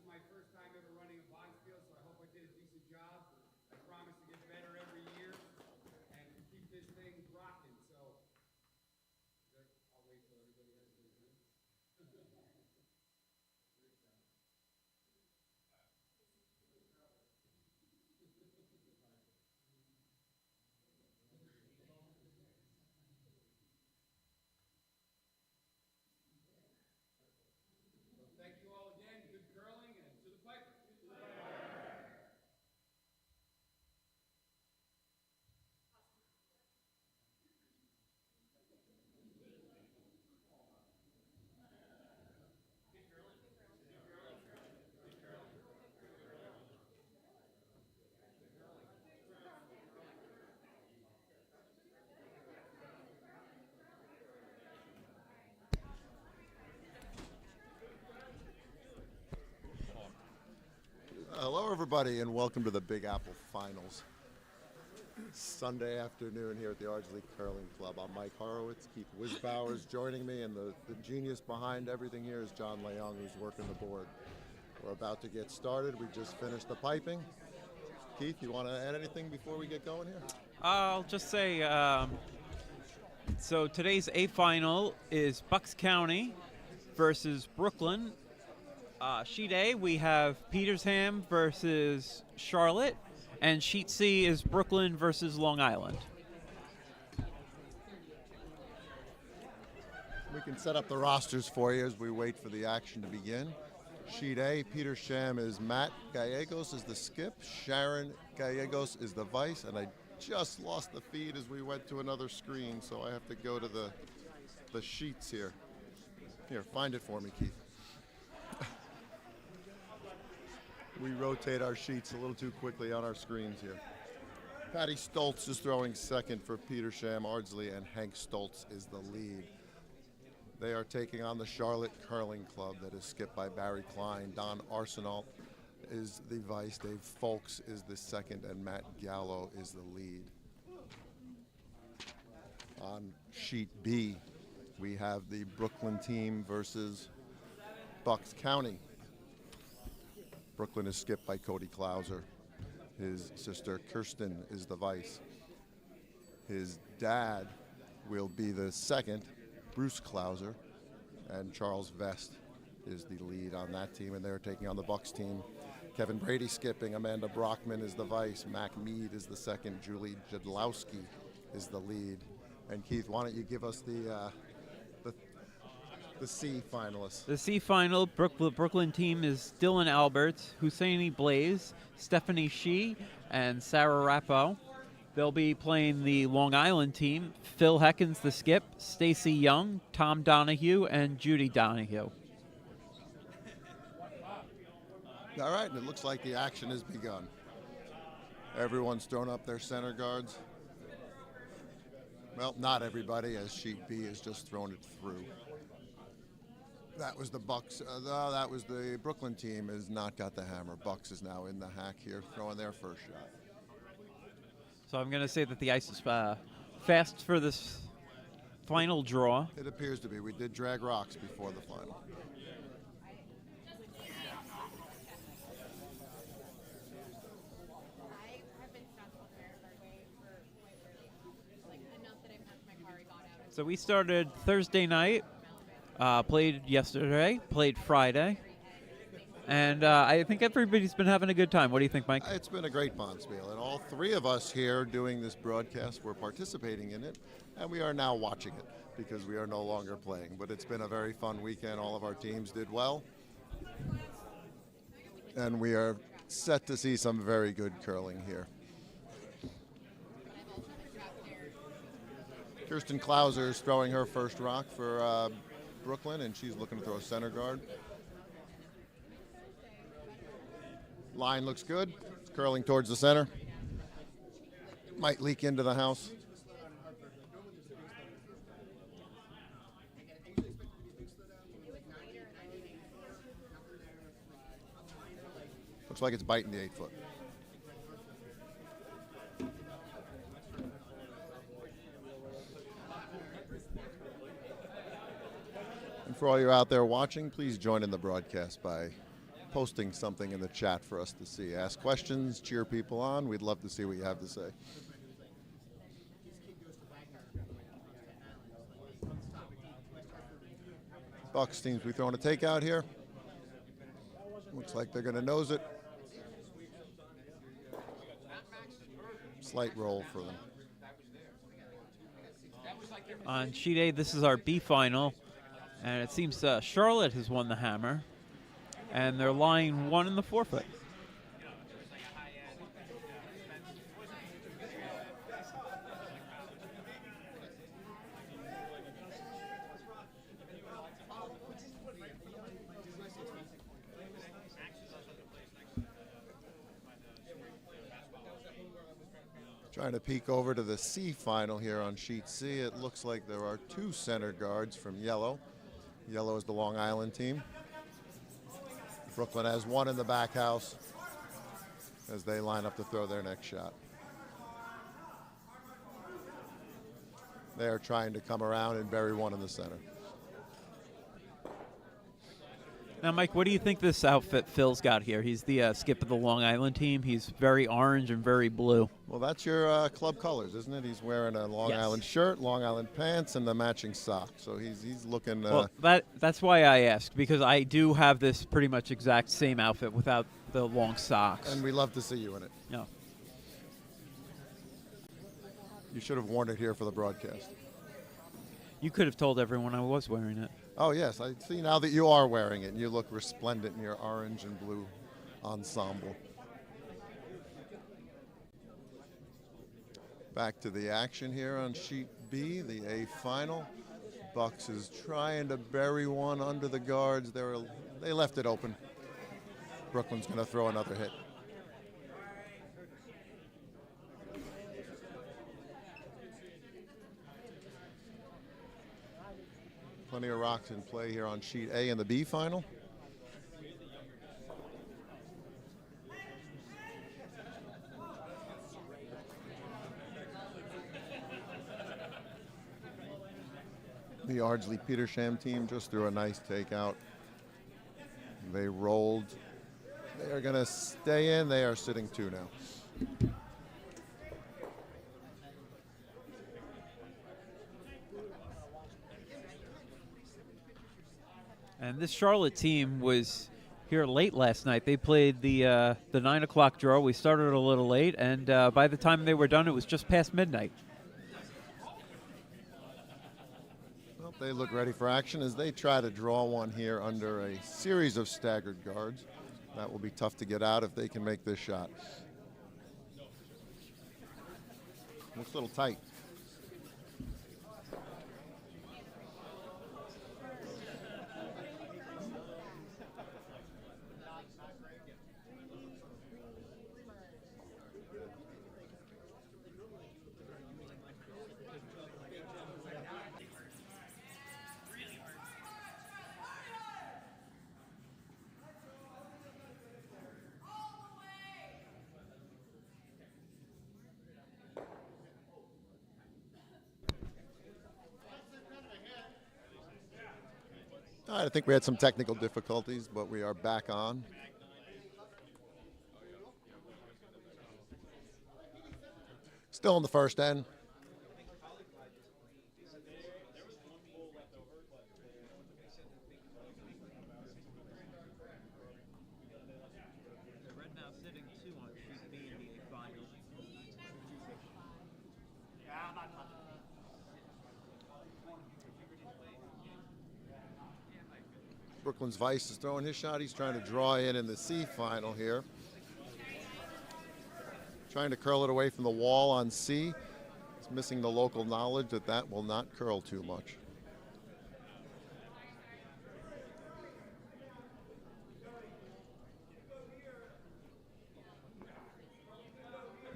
is my first time ever running a box field, so I hope I did a decent job. I promise to get better every year and keep this thing rocking. So I'll wait till everybody has their turn. So thank you all again. Good curling and to the Piper. Hello, everybody, and welcome to the Big Apple Finals. Sunday afternoon here at the Ardsley Curling Club. I'm Mike Horowitz. Keith Wisbauer is joining me, and the genius behind everything here is John Leong, who's working the board. We're about to get started. We just finished the piping. Keith, you want to add anything before we get going here? I'll just say, so today's A final is Bucks County versus Brooklyn. Sheet A, we have Petersham versus Charlotte, and Sheet C is Brooklyn versus Long Island. We can set up the rosters for you as we wait for the action to begin. Sheet A, Petersham is Matt Gallegos is the skip, Sharon Gallegos is the vice, and I just lost the feed as we went to another screen, so I have to go to the sheets here. Here, find it for me, Keith. We rotate our sheets a little too quickly on our screens here. Patty Stoltz is throwing second for Petersham Ardsley, and Hank Stoltz is the lead. They are taking on the Charlotte Curling Club that is skipped by Barry Klein. Don Arsenal is the vice, Dave Folks is the second, and Matt Gallo is the lead. On sheet B, we have the Brooklyn team versus Bucks County. Brooklyn is skipped by Cody Clouser. His sister Kirsten is the vice. His dad will be the second, Bruce Clouser, and Charles Vest is the lead on that team, and they're taking on the Bucks team. Kevin Brady skipping, Amanda Brockman is the vice, Mac Mead is the second, Julie Jadlowski is the lead. And Keith, why don't you give us the C finalists? The C final, Brooklyn team is Dylan Alberts, Husseini Blaze, Stephanie Shee, and Sarah Rappo. They'll be playing the Long Island team, Phil Heckens the skip, Stacy Young, Tom Donahue, and Judy Donahue. All right, and it looks like the action has begun. Everyone's thrown up their center guards. Well, not everybody, as sheet B has just thrown it through. That was the Bucks. That was the Brooklyn team has not got the hammer. Bucks is now in the hack here, throwing their first shot. So I'm going to say that the ice is fast for this final draw. It appears to be. We did drag rocks before the final. So we started Thursday night, played yesterday, played Friday, and I think everybody's been having a good time. What do you think, Mike? It's been a great bonspiel, and all three of us here doing this broadcast, we're participating in it, and we are now watching it because we are no longer playing. But it's been a very fun weekend. All of our teams did well, and we are set to see some very good curling here. Kirsten Clouser is throwing her first rock for Brooklyn, and she's looking to throw a center guard. Line looks good. It's curling towards the center. Might leak into the house. Looks like it's biting the 8-foot. And for all you out there watching, please join in the broadcast by posting something in the chat for us to see. Ask questions, cheer people on. We'd love to see what you have to say. Bucks seems to be throwing a takeout here. Looks like they're going to nose it. Slight roll for them. On sheet A, this is our B final, and it seems Charlotte has won the hammer, and they're lying 1 in the forfeit. Trying to peek over to the C final here on sheet C. It looks like there are 2 center guards from yellow. Yellow is the Long Island team. Brooklyn has 1 in the back house as they line up to throw their next shot. They are trying to come around and bury 1 in the center. Now, Mike, what do you think this outfit Phil's got here? He's the skip of the Long Island team. He's very orange and very blue. Well, that's your club colors, isn't it? He's wearing a Long Island shirt, Long Island pants, and the matching sock. So he's looking... well, that's why I asked, because I do have this pretty much exact same outfit without the long socks. And we love to see you in it. No. You should have worn it here for the broadcast. You could have told everyone I was wearing it. Oh, yes. I see now that you are wearing it, and you look resplendent in your orange and blue ensemble. Back to the action here on sheet B, the A final. Bucks is trying to bury 1 under the guards. They left it open. Brooklyn's going to throw another hit. Plenty of rocks in play here on sheet A in the B final. The Ardsley Petersham team just threw a nice takeout. They rolled. They are going to stay in. They are sitting 2 now. And this Charlotte team was here late last night. They played the 9 o'clock draw. We started a little late, and by the time they were done, it was just past midnight. Well, they look ready for action as they try to draw 1 here under a series of staggered guards. That will be tough to get out if they can make this shot. Looks a little tight. I think we had some technical difficulties, but we are back on. Still in the first end. Brooklyn's Vice is throwing his shot. He's trying to draw in the C final here. Trying to curl it away from the wall on C. He's missing the local knowledge that that will not curl too much.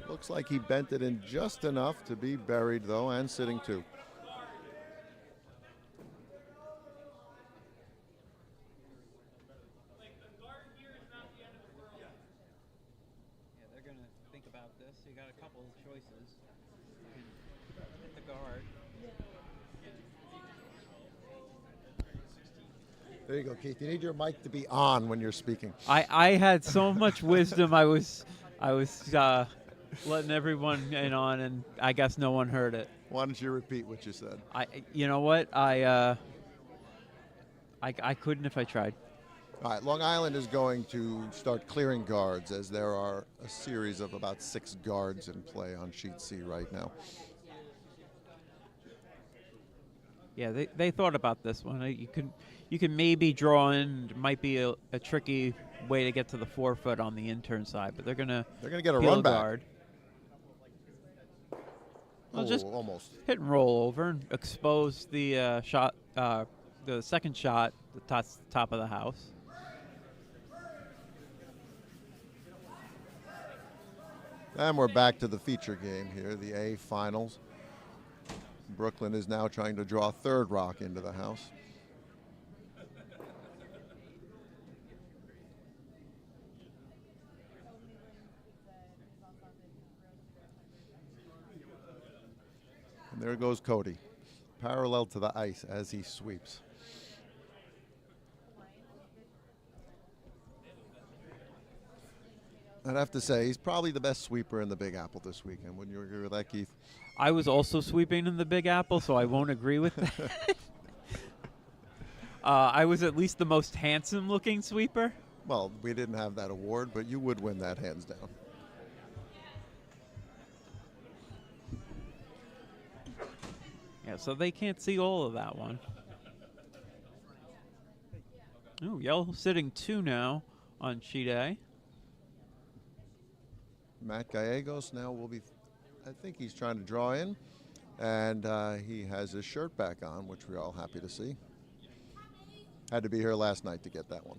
Looks like he bent it in just enough to be buried, though, and sitting 2. There you go, Keith. You need your mic to be on when you're speaking. I had so much wisdom. I was letting everyone in on, and I guess no one heard it. Why don't you repeat what you said? You know what? I couldn't if I tried. All right, Long Island is going to start clearing guards, as there are a series of about 6 guards in play on sheet C right now. Yeah, they thought about this one. You can maybe draw in. It might be a tricky way to get to the 4 foot on the intern side, but they're gonna get a peel run back. guard. Well, just almost hit and roll over and expose the shot, the second shot, the top of the house. And we're back to the feature game here, the A finals. Brooklyn is now trying to draw a 3rd rock into the house. And there goes Cody, parallel to the ice as he sweeps. I'd have to say, he's probably the best sweeper in the Big Apple this weekend. Wouldn't you agree with that, Keith? I was also sweeping in the Big Apple, so I won't agree with that. I was at least the most handsome-looking sweeper. Well, we didn't have that award, but you would win that hands down. Yeah, so they can't see all of that one. Ooh, yellow sitting 2 now on sheet A. Matt Gallegos now will be, I think he's trying to draw in, and he has his shirt back on, which we're all happy to see. Had to be here last night to get that one.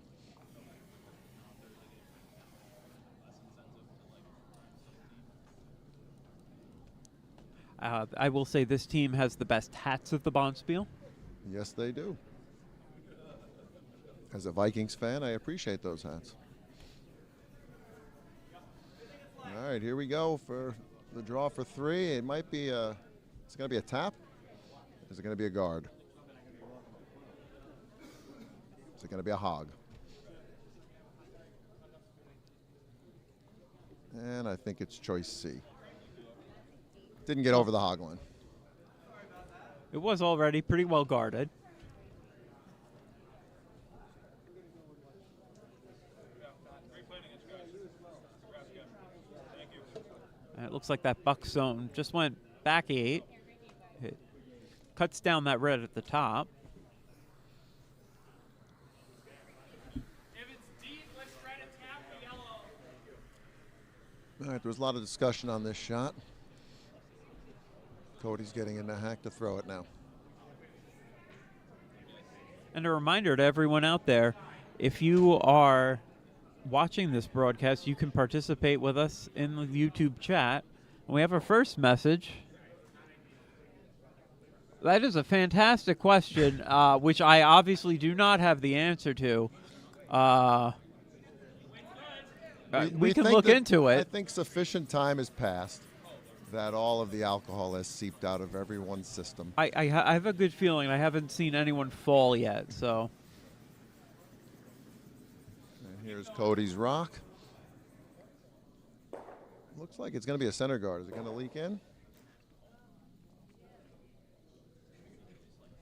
I will say this team has the best hats of the Bonspiel. Yes, they do. As a Vikings fan, I appreciate those hats. All right, here we go for the draw for 3. It might be it's going to be a tap. Is it going to be a guard? Is it going to be a hog? And I think it's choice C. Didn't get over the hog line. It was already pretty well guarded. And it looks like that buck zone just went back 8. It cuts down that red at the top. All right, there was a lot of discussion on this shot. Cody's getting in the hack to throw it now. And a reminder to everyone out there, if you are watching this broadcast, you can participate with us in the YouTube chat. And we have our first message. That is a fantastic question, which I obviously do not have the answer to. We can look into it. I think sufficient time has passed that all of the alcohol has seeped out of everyone's system. I have a good feeling. I haven't seen anyone fall yet, so. And here's Cody's rock. Looks like it's going to be a center guard. Is it going to leak in?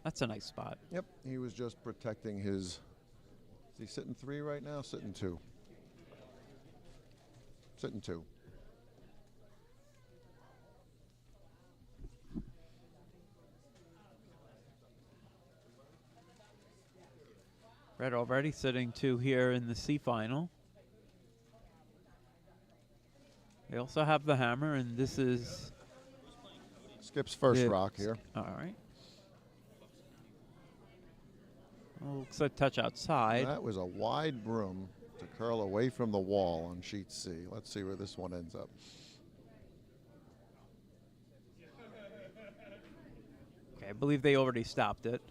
That's a nice spot. Yep, he was just protecting his. Is he sitting 3 right now? Sitting 2. Sitting 2. Red already sitting 2 here in the C final. They also have the hammer, and this is Skip's first rock here. All right. Well, looks like touch outside. That was a wide broom to curl away from the wall on sheet C. Let's see where this one ends up. Okay, I believe they already stopped it.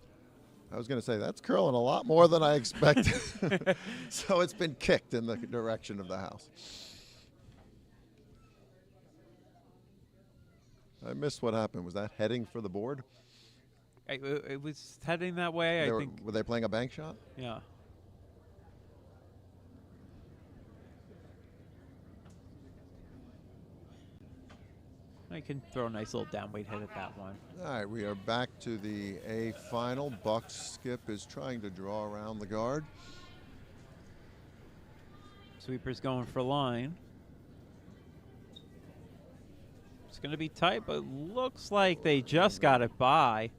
I was going to say, that's curling a lot more than I expected. So it's been kicked in the direction of the house. I missed what happened. Was that heading for the board? It was heading that way. I think. Were they playing a bank shot? Yeah. I can throw a nice little downweight hit at that one. All right, we are back to the A final. Buck's skip is trying to draw around the guard. Sweeper's going for line. It's going to be tight, but looks like they just got it by.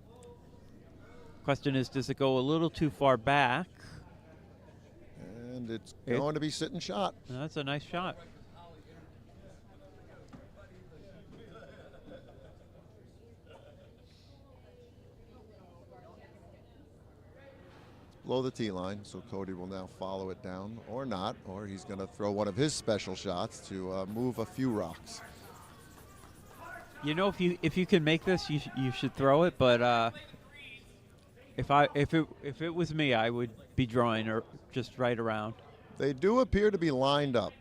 Question is, does it go a little too far back? And it's going to be sitting shot. That's a nice shot. Below the tee line, so Cody will now follow it down, or not, or he's going to throw one of his special shots to move a few rocks. You know, if you can make this, you should throw it. But if it was me, I would be drawing or just right around. They do appear to be lined up.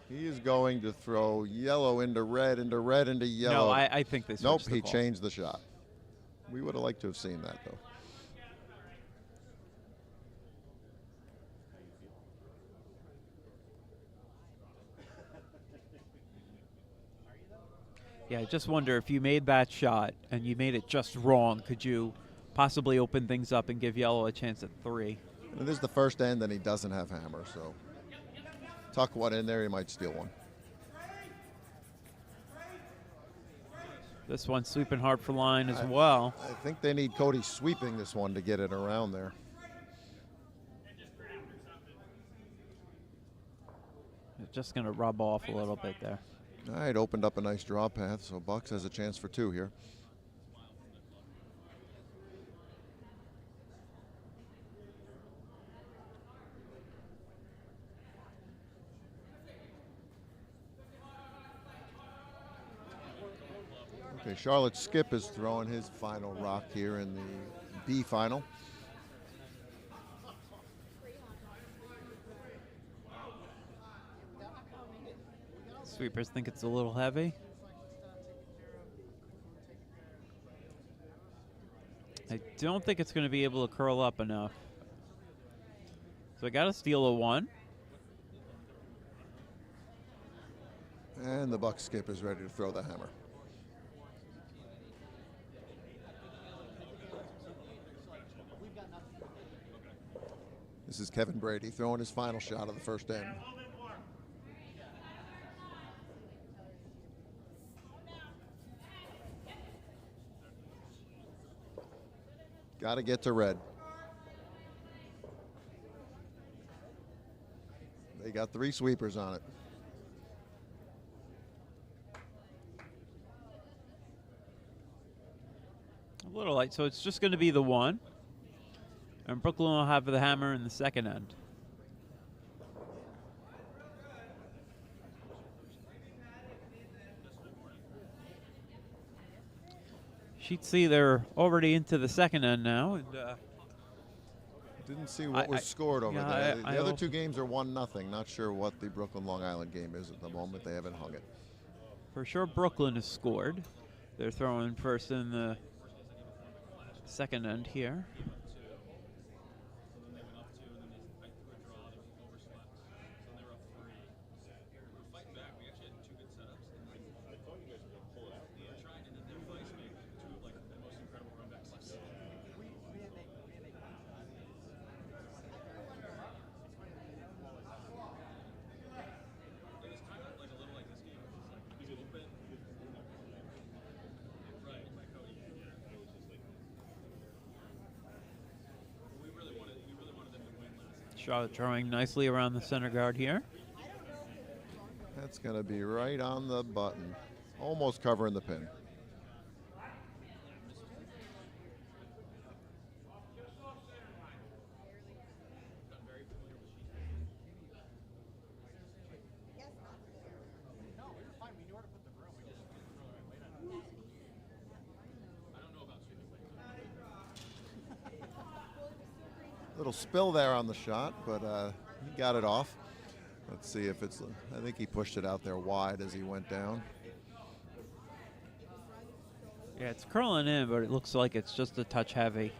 He is going to throw yellow into red into yellow. No, I think they Nope, switched the he ball. changed the shot. We would have liked to have seen that, though. Yeah, I just wonder if you made that shot and you made it just wrong, could you possibly open things up and give yellow a chance at 3? And this is the first end, and he doesn't have hammer, so tuck one in there, he might steal one. This one's sweeping hard for line as well. I think they need Cody sweeping this one to get it around there. It's just going to rub off a little bit there. All right, opened up a nice draw path, so Bucks has a chance for 2 here. Okay, Charlotte Skip is throwing his final rock here in the B final. Sweepers think it's a little heavy. I don't think it's going to be able to curl up enough. So I got to steal a 1. And the Buck Skip is ready to throw the hammer. This is Kevin Brady throwing his final shot of the first end. Got to get to red. They got 3 sweepers on it. A little light, so it's just going to be the 1. And Brooklyn will have the hammer in the second end. She'd see they're already into the second end now. And didn't see what was scored over there. The I other hope- 2 games are 1-0. Not sure what the Brooklyn Long Island game is at the moment. They haven't hung it. For sure, Brooklyn has scored. They're throwing first in the second end here. Charlotte drawing nicely around the center guard here. That's going to be right on the button. Almost covering the pin. Little spill there on the shot, but he got it off. Let's see if it's, I think he pushed it out there wide as he went down. Yeah, it's curling in, but it looks like it's just a touch heavy.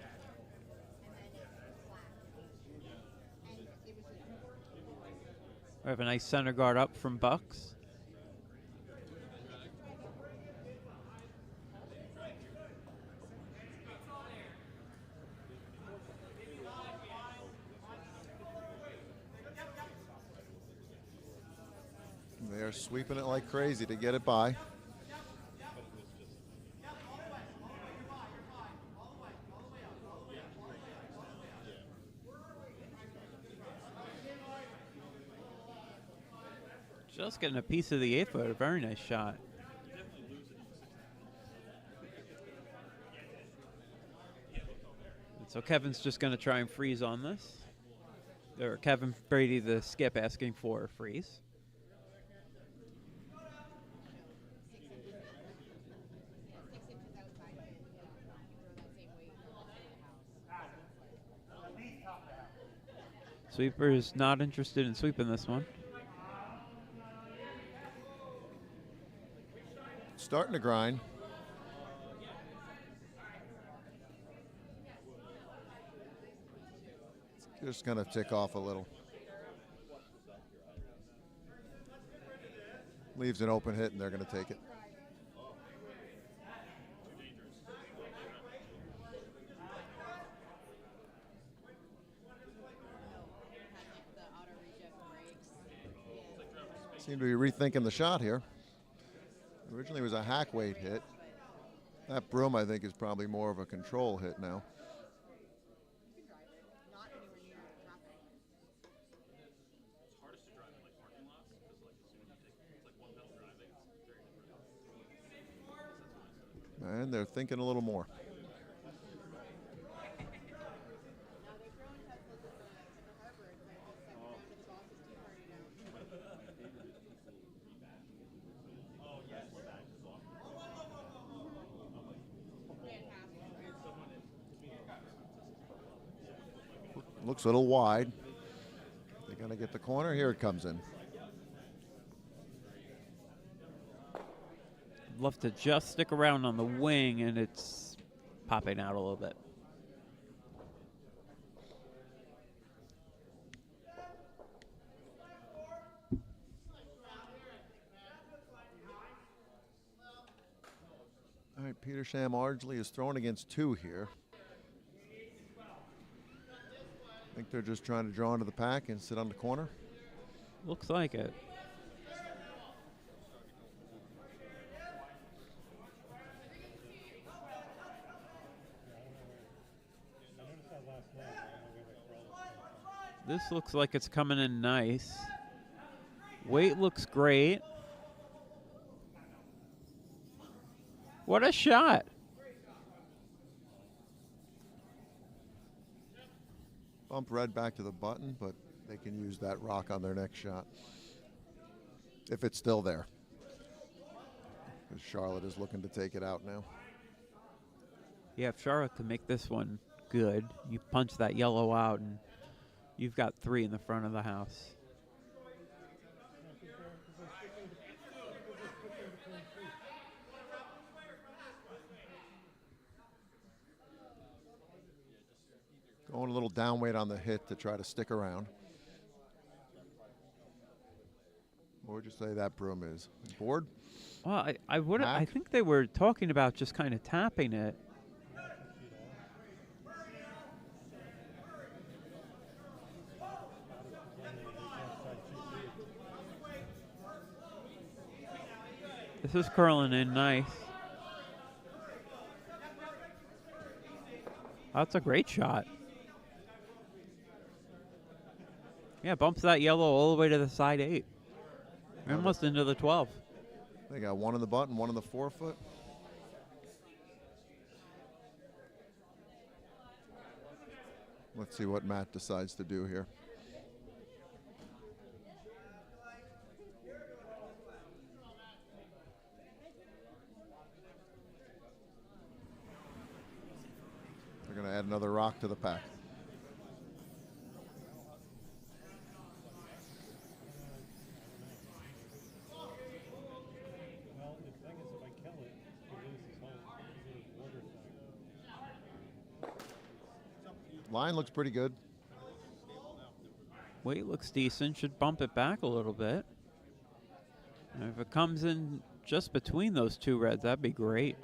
We have a nice center guard up from Bucks. They're sweeping it like crazy to get it by. Just getting a piece of the 8-foot. A very nice shot. And so Kevin's just going to try and freeze on this. Or Kevin Brady, the skip, asking for a freeze. Sweeper is not interested in sweeping this one. Starting to grind. It's just going to tick off a little. Leaves an open hit, and they're going to take it. Seem to be rethinking the shot here. Originally it was a hack weight hit. That broom, I think, is probably more of a control hit now. And they're thinking a little more. Looks a little wide. They're going to get the corner. Here it comes in. Love to just stick around on the wing, and it's popping out a little bit. All right, Petersham Ardsley is throwing against 2 here. I think they're just trying to draw into the pack and sit on the corner. Looks like it. This looks like it's coming in nice. Weight looks great. What a shot. Bump red back to the button, but they can use that rock on their next shot. If it's still there. Because Charlotte is looking to take it out now. Yeah, if Charlotte can make this one good, you punch that yellow out, and you've got 3 in the front of the house. Going a little down weight on the hit to try to stick around. What would you say that broom is? Board? Well, I think they were talking about just kind of tapping it. This is curling in nice. That's a great shot. Yeah, bumps that yellow all the way to the side 8. Almost into the 12. They got 1 in the button, 1 in the 4-foot. Let's see what Matt decides to do here. They're going to add another rock to the pack. Line looks pretty good. Weight looks decent. Should bump it back a little bit. And if it comes in just between those two reds, that'd be great.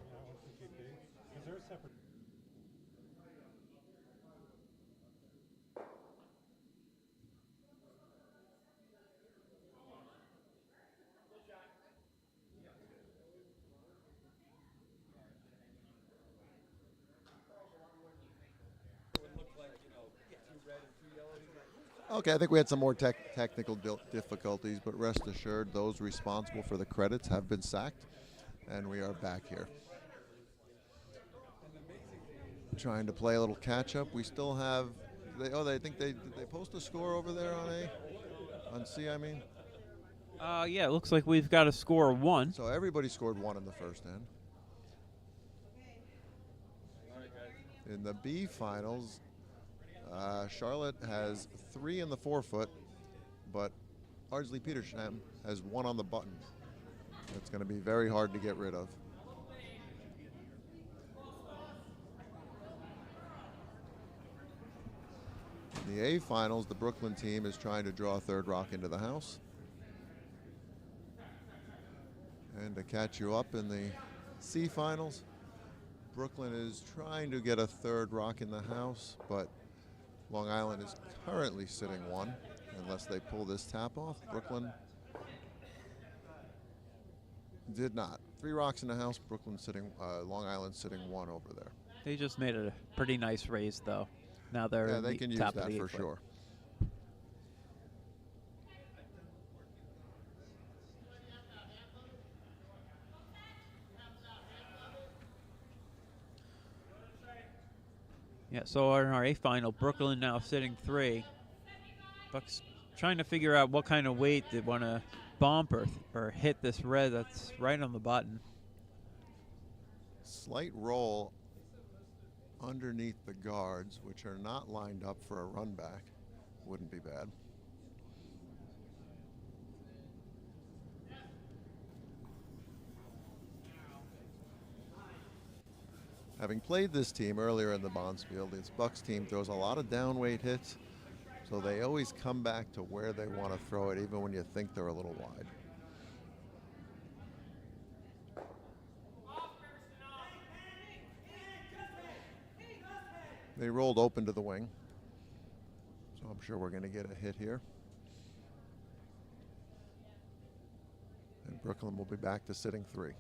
Okay, I think we had some more technical difficulties, but rest assured, those responsible for the credits have been sacked, and we are back here. Trying to play a little catch-up. We still have. They think did they post a score over there on C? I mean. Yeah, it looks like we've got a score of 1. So everybody scored 1 in the first end. In the B finals, Charlotte has 3 in the 4-foot, but Ardsley Petersham has 1 on the button. That's going to be very hard to get rid of. In the A finals, the Brooklyn team is trying to draw a third rock into the house. And to catch you up in the C finals, Brooklyn is trying to get a third rock in the house, but Long Island is currently sitting 1. Unless they pull this tap off, Brooklyn did not. 3 rocks in the house, Brooklyn sitting, Long Island sitting 1 over there. They just made it a pretty nice raise, though. Now they're Yeah, they can use top that of the for 8-foot. sure. Yeah, so in our A final, Brooklyn now sitting 3. Bucks trying to figure out what kind of weight they want to bump or hit this red that's right on the button. Slight roll underneath the guards, which are not lined up for a run back. Wouldn't be bad. Having played this team earlier in the Bondsfield, this Bucks team throws a lot of down weight hits, so they always come back to where they want to throw it, even when you think they're a little wide. They rolled open to the wing, so I'm sure we're going to get a hit here. And Brooklyn will be back to sitting 3.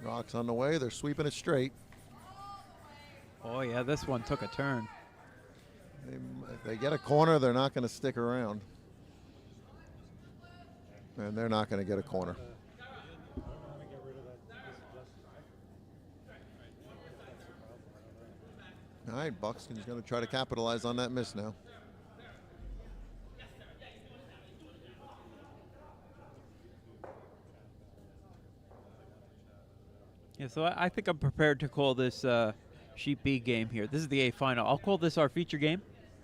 Rocks on the way. They're sweeping it straight. Oh, yeah, this one took a turn. If they get a corner, they're not going to stick around. And they're not going to get a corner. All right, Buxton's going to try to capitalize on that miss now. Yeah, so I think I'm prepared to call this Sheep B game here. This is the A final. I'll call this our feature game.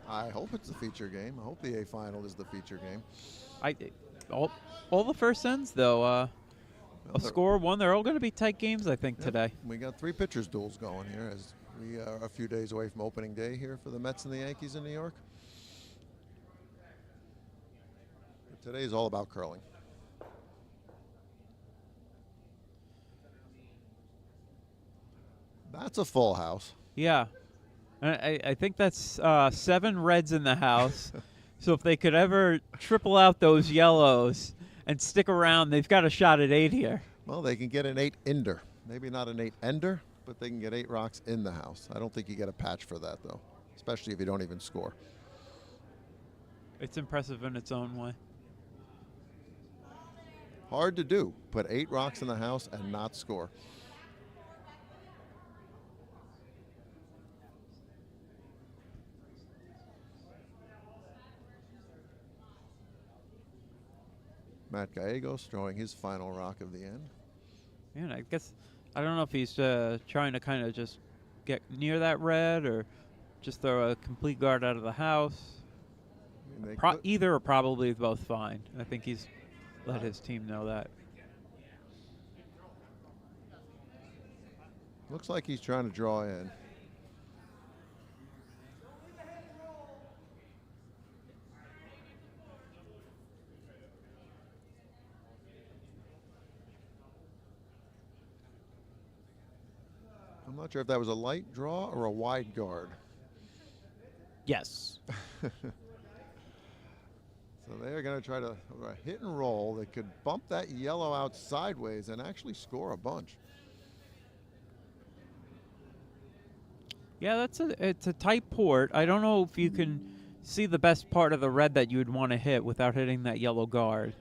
I hope it's the feature game. I hope the A final is the feature game. All the first ends, though, a score 1. They're all going to be tight games, I think, today. We got 3 pitchers duels going here as we are a few days away from opening day here for the Mets and the Yankees in New York. But today is all about curling. That's a full house. Yeah. I think that's 7 reds in the house. So if they could ever triple out those yellows and stick around, they've got a shot at 8 here. Well, they can get an 8-ender. Maybe not an 8-ender, but they can get 8 rocks in the house. I don't think you get a patch for that, though, especially if you don't even score. It's impressive in its own way. Hard to do. Put 8 rocks in the house and not score. Matt Gallegos throwing his final rock of the end. Yeah, and I guess I don't know if he's trying to kind of just get near that red or just throw a complete guard out of the house. I mean, Either or probably both fine. I think he's let his team know that. Looks like he's trying to draw in. I'm not sure if that was a light draw or a wide guard. Yes. So they're going to try to hit and roll. They could bump that yellow out sideways and actually score a bunch. Yeah, it's a tight port. I don't know if you can see the best part of the red that you would want to hit without hitting that yellow guard.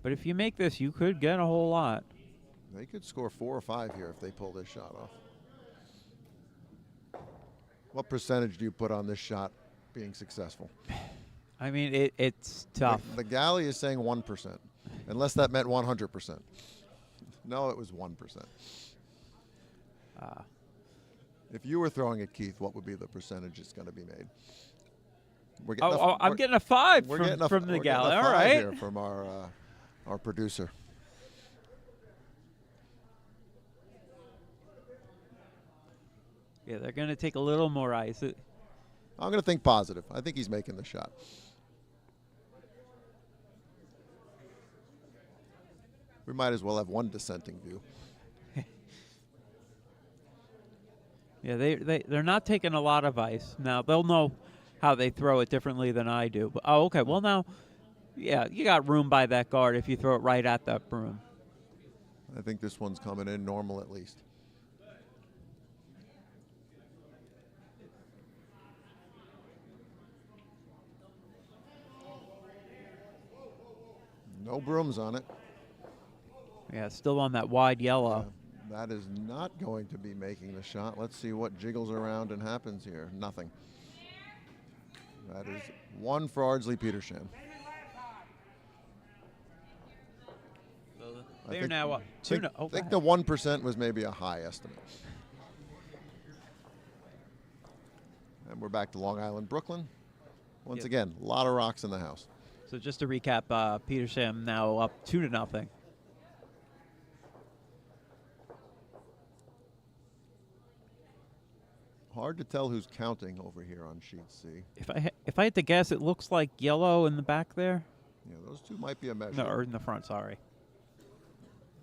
But if you make this, you could get a whole lot. They could score 4 or 5 here if they pull this shot off. What percentage do you put on this shot being successful? I mean, it's tough. The galley is saying 1%, unless that meant 100%. No, it was 1%. If you were throwing it, Keith, what would be the percentage it's going to be made? I'm getting a 5 from the galley. All right. Here from our producer. Yeah, they're going to take a little more ice. I'm going to think positive. I think he's making the shot. We might as well have one dissenting view. Yeah, they're not taking a lot of ice. Now, they'll know how they throw it differently than I do. But, oh, okay. Well, now, yeah, you got room by that guard if you throw it right at that broom. I think this one's coming in normal at least. No brooms on it. Yeah, still on that wide yellow. That is not going to be making the shot. Let's see what jiggles around and happens here. Nothing. That is 1 for Ardsley Petersham. They're now up. I think the 1% was maybe a high estimate. And we're back to Long Island, Brooklyn. Once again, a lot of rocks in the house. So just to recap, Petersham now up 2-0. Hard to tell who's counting over here on sheet C. If I had to guess, it looks like yellow in the back there. Yeah, those two might be a measure. No, or in the front. Sorry.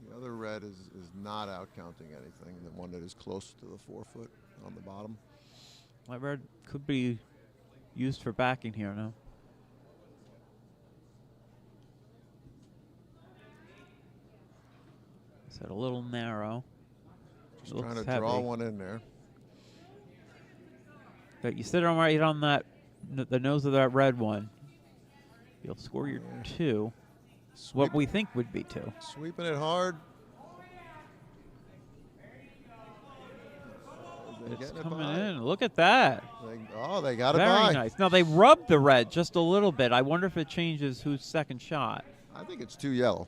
The other red is not out counting anything. The one that is close to the 4-foot on the bottom. My red could be used for backing here now. Is that a little narrow? Just trying to draw one in there. But you sit on right on that, the nose of that red one. You'll score your 2. What we think would be 2. Sweeping it hard. It's coming in. Look at that. They got it by. Very nice. Now, they rubbed the red just a little bit. I wonder if it changes whose second shot. I think it's too yellow.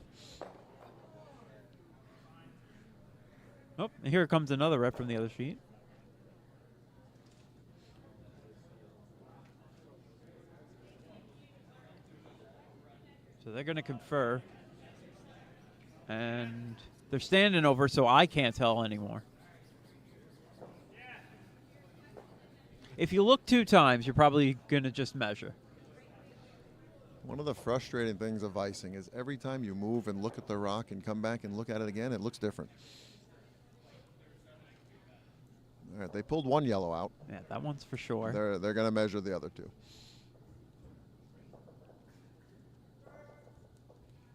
Oh, and here comes another red from the other sheet. So they're going to confer. And they're standing over, so I can't tell anymore. If you look 2 times, you're probably going to just measure. One of the frustrating things of icing is every time you move and look at the rock and come back and look at it again, it looks different. All right, they pulled 1 yellow out. Yeah, that one's for sure. They're going to measure the other 2.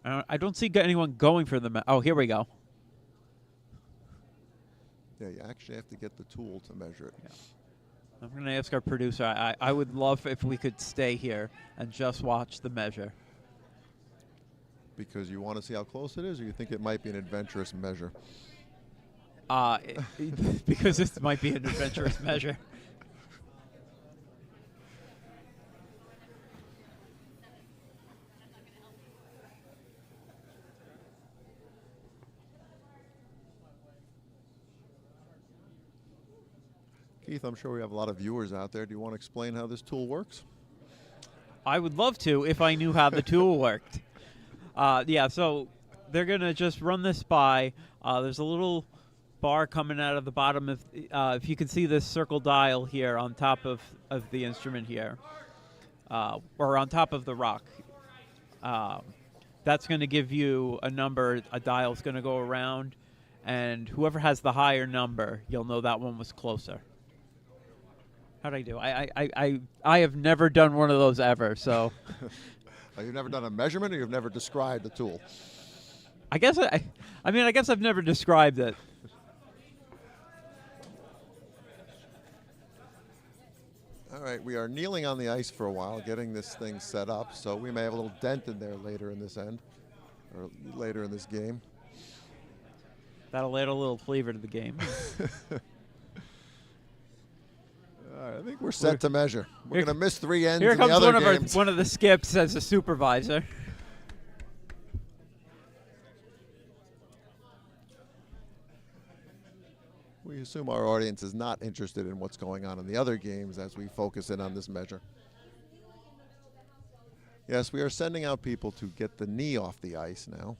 I don't see anyone going for them. Oh, here we go. Yeah, you actually have to get the tool to measure it. Yeah. I'm going to ask our producer. I would love if we could stay here and just watch the measure. because you want to see how close it is, or you think it might be an adventurous measure? Because this might be an adventurous measure. Keith, I'm sure we have a lot of viewers out there. Do you want to explain how this tool works? I would love to if I knew how the tool worked. Yeah, so they're going to just run this by. There's a little bar coming out of the bottom of, if you can see this circle dial here on top of the instrument here, or on top of the rock. That's going to give you a number. A dial's going to go around, and whoever has the higher number, you'll know that one was closer. How'd I do? I have never done one of those ever, so. You've never done a measurement, or you've never described the tool? I guess I guess I've never described it. All right, we are kneeling on the ice for a while, getting this thing set up, so we may have a little dent in there later in this end, or later in this game. That'll add a little flavor to the game. All right, I think we're set to measure. We're going to miss 3 ends Here in the comes other games. one of the skips as a supervisor. We assume our audience is not interested in what's going on in the other games as we focus in on this measure. Yes, we are sending out people to get the knee off the ice now.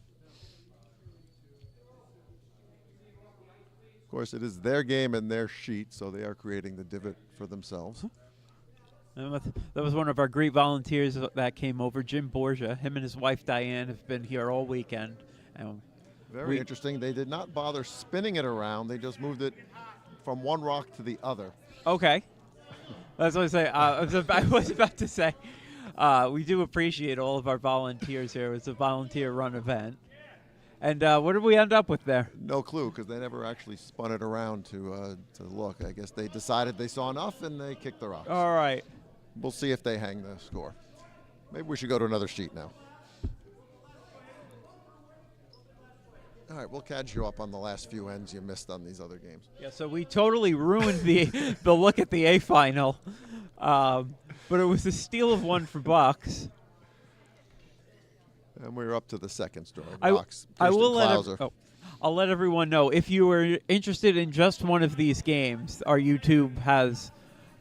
Of course, it is their game and their sheet, so they are creating the divot for themselves. And that was one of our great volunteers that came over, Jim Borgia. Him and his wife, Diane, have been here all weekend. And very interesting. They did not bother spinning it around. They just moved it from one rock to the other. Okay. That's what I say. I was about to say, we do appreciate all of our volunteers here. It's a volunteer-run event. And what did we end up with there? No clue, because they never actually spun it around to look. I guess they decided they saw enough, and they kicked the rocks. All right. We'll see if they hang the score. Maybe we should go to another sheet now. All right, we'll catch you up on the last few ends you missed on these other games. Yeah, so we totally ruined the look at the A final, but it was a steal of one for Bucks. And we're up to the second story. I will Clouser. I'll let everyone know, if you were interested in just one of these games, our YouTube has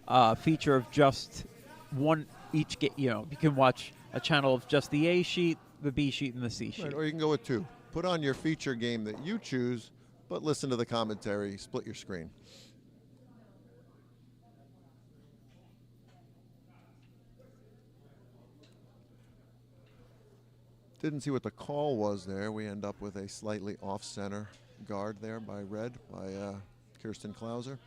a feature of just one each game. You know, you can watch a channel of just the A sheet, the B sheet, and the C sheet. Right, or you can go with 2. Put on your feature game that you choose, but listen to the commentary, split your screen. Didn't see what the call was there. We end up with a slightly off-center guard there by Red, by Kirsten Clouser.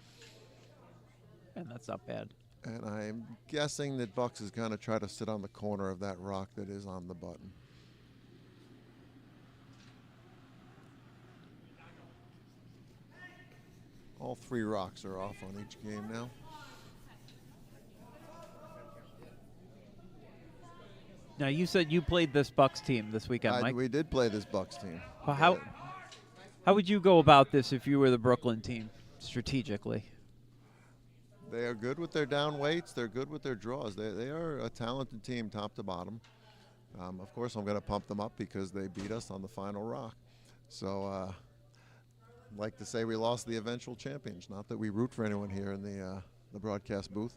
And that's not bad. And I'm guessing that Bucks is going to try to sit on the corner of that rock that is on the button. All 3 rocks are off on each game now. Now, you said you played this Bucks team this weekend, Mike. We did play this Bucks team. Well, how would you go about this if you were the Brooklyn team, strategically? They are good with their down weights. They're good with their draws. They are a talented team top to bottom. Of course, I'm going to pump them up because they beat us on the final rock. So I'd like to say we lost the eventual champions. Not that we root for anyone here in the broadcast booth.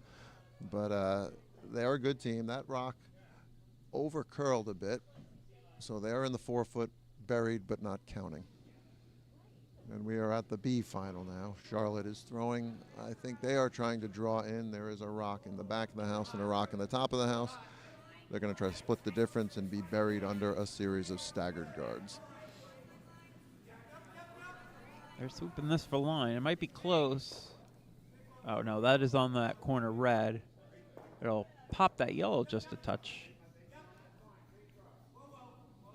But they are a good team. That rock over curled a bit, so they are in the 4-foot, buried but not counting. And we are at the B final now. Charlotte is throwing. I think they are trying to draw in. There is a rock in the back of the house and a rock in the top of the house. They're going to try to split the difference and be buried under a series of staggered guards. They're swooping this for line. It might be close. Oh, no, that is on that corner red. It'll pop that yellow just a touch.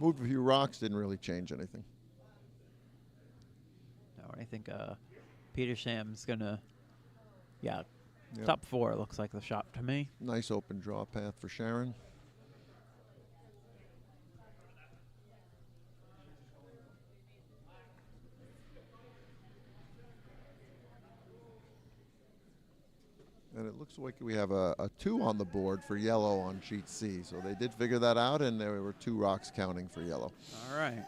Moved a few rocks, didn't really change anything. No, I think Petersham's going to, top 4 looks like the shot to me. Nice open draw path for Sharon. looks like we have a 2 on the board for yellow on sheet C. So they did figure that out, and there were 2 rocks counting for yellow. All right.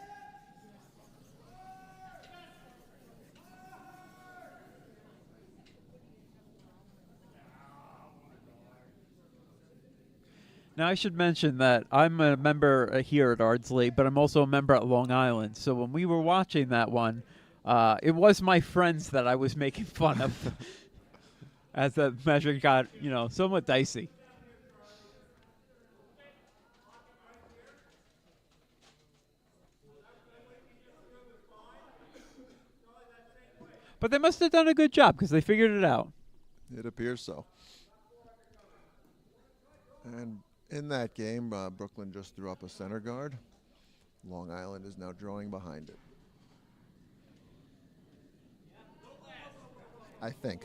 Now, I should mention that I'm a member here at Ardsley, but I'm also a member at Long Island. So when we were watching that one, it was my friends that I was making fun of as the measure got, somewhat dicey. But they must have done a good job because they figured it out. It appears so. And in that game, Brooklyn just threw up a center guard. Long Island is now drawing behind it. I think.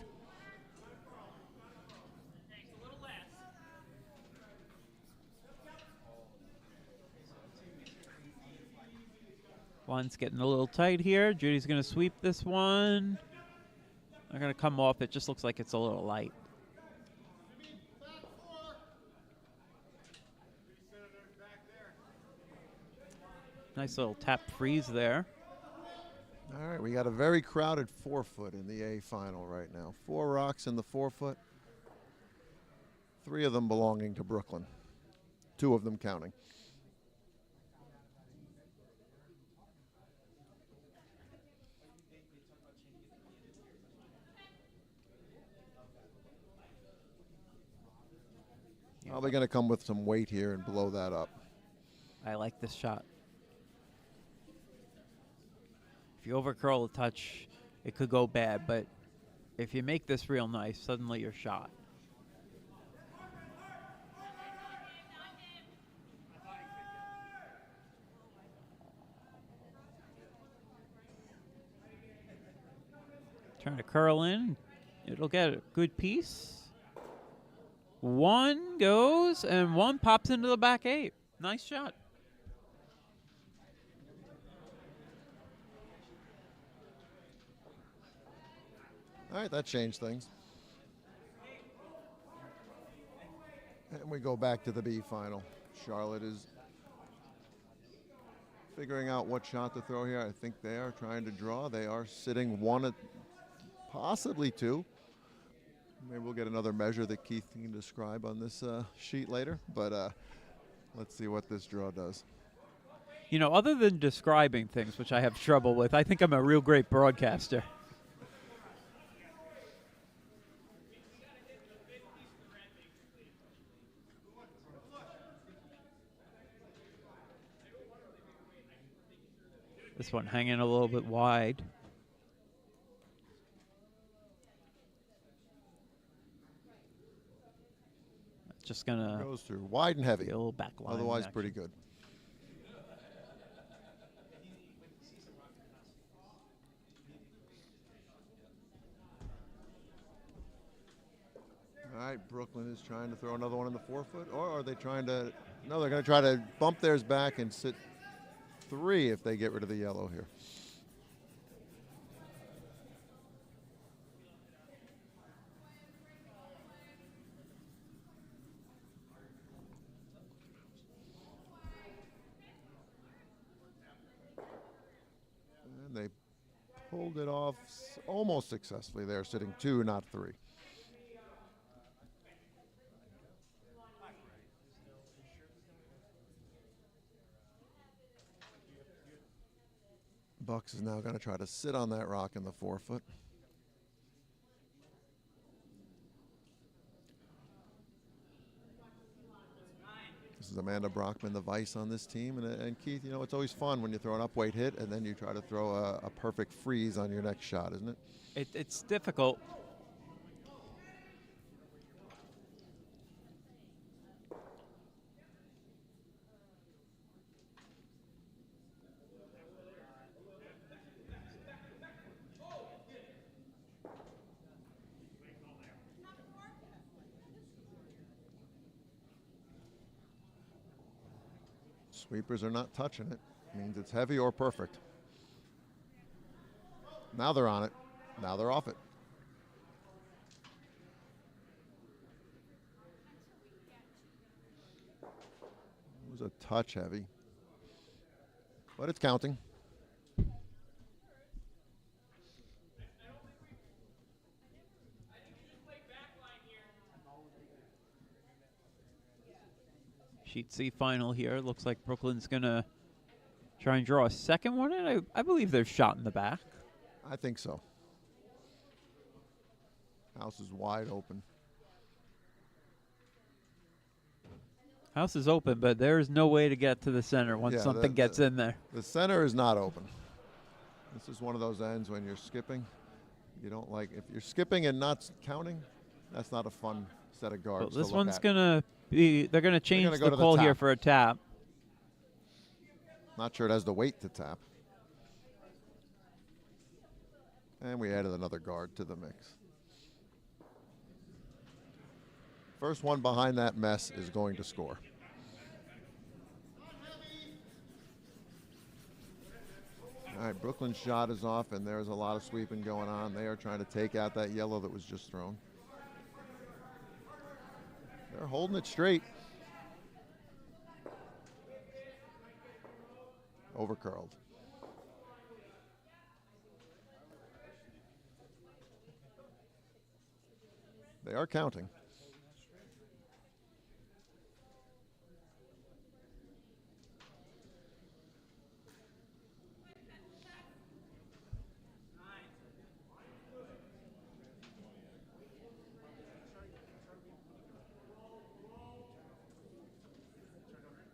One's getting a little tight here. Judy's going to sweep this one. They're going to come off. It just looks like it's a little light. Nice little tap freeze there. All right, we got a very crowded 4-foot in the A final right now. 4 rocks in the 4-foot. 3 of them belonging to Brooklyn. 2 of them counting. Probably going to come with some weight here and blow that up. I like this shot. If you overcurl a touch, it could go bad, but if you make this real nice, suddenly you're shot. Trying to curl in. It'll get a good piece. One goes, and one pops into the back 8. Nice shot. All right, that changed things. And we go back to the B final. Charlotte is figuring out what shot to throw here. I think they are trying to draw. They are sitting 1 at possibly 2. Maybe we'll get another measure that Keith can describe on this sheet later. But let's see what this draw does. Other than describing things, which I have trouble with, I think I'm a real great broadcaster. This one hanging a little bit wide. Just gonna goes through wide and heavy. a little back line. Otherwise, action. pretty good. All right, Brooklyn is trying to throw another one in the 4-foot, or are they trying to? No, they're going to try to bump theirs back and sit 3 if they get rid of the yellow here. And they pulled it off almost successfully. They're sitting 2, not 3. Bucks is now going to try to sit on that rock in the 4-foot. This is Amanda Brockman, the vice on this team. And Keith, it's always fun when you throw an up-weight hit and then you try to throw a perfect freeze on your next shot, isn't it? It's difficult. Sweepers are not touching it. Means it's heavy or perfect. Now they're on it. Now they're off it. touch heavy. But it's counting. Sheet C final here. Looks like Brooklyn's going to try and draw a second one in. I believe there's shot in the back. I think so. House is wide open. House is open, but there's no way to get to the center once Yeah, something gets in there. The center is not open. This is one of those ends when you're skipping. You don't like, if you're skipping and not counting, that's not a fun set of guards. Well, this to look one's at. going to be, they're going to change go the to the call here tap. for a tap. Not sure it has the weight to tap. And we added another guard to the mix. First one behind that mess is going to score. All right, Brooklyn's shot is off, and there's a lot of sweeping going on. They are trying to take out that yellow that was just thrown. They're holding it straight. Overcurled. They are counting.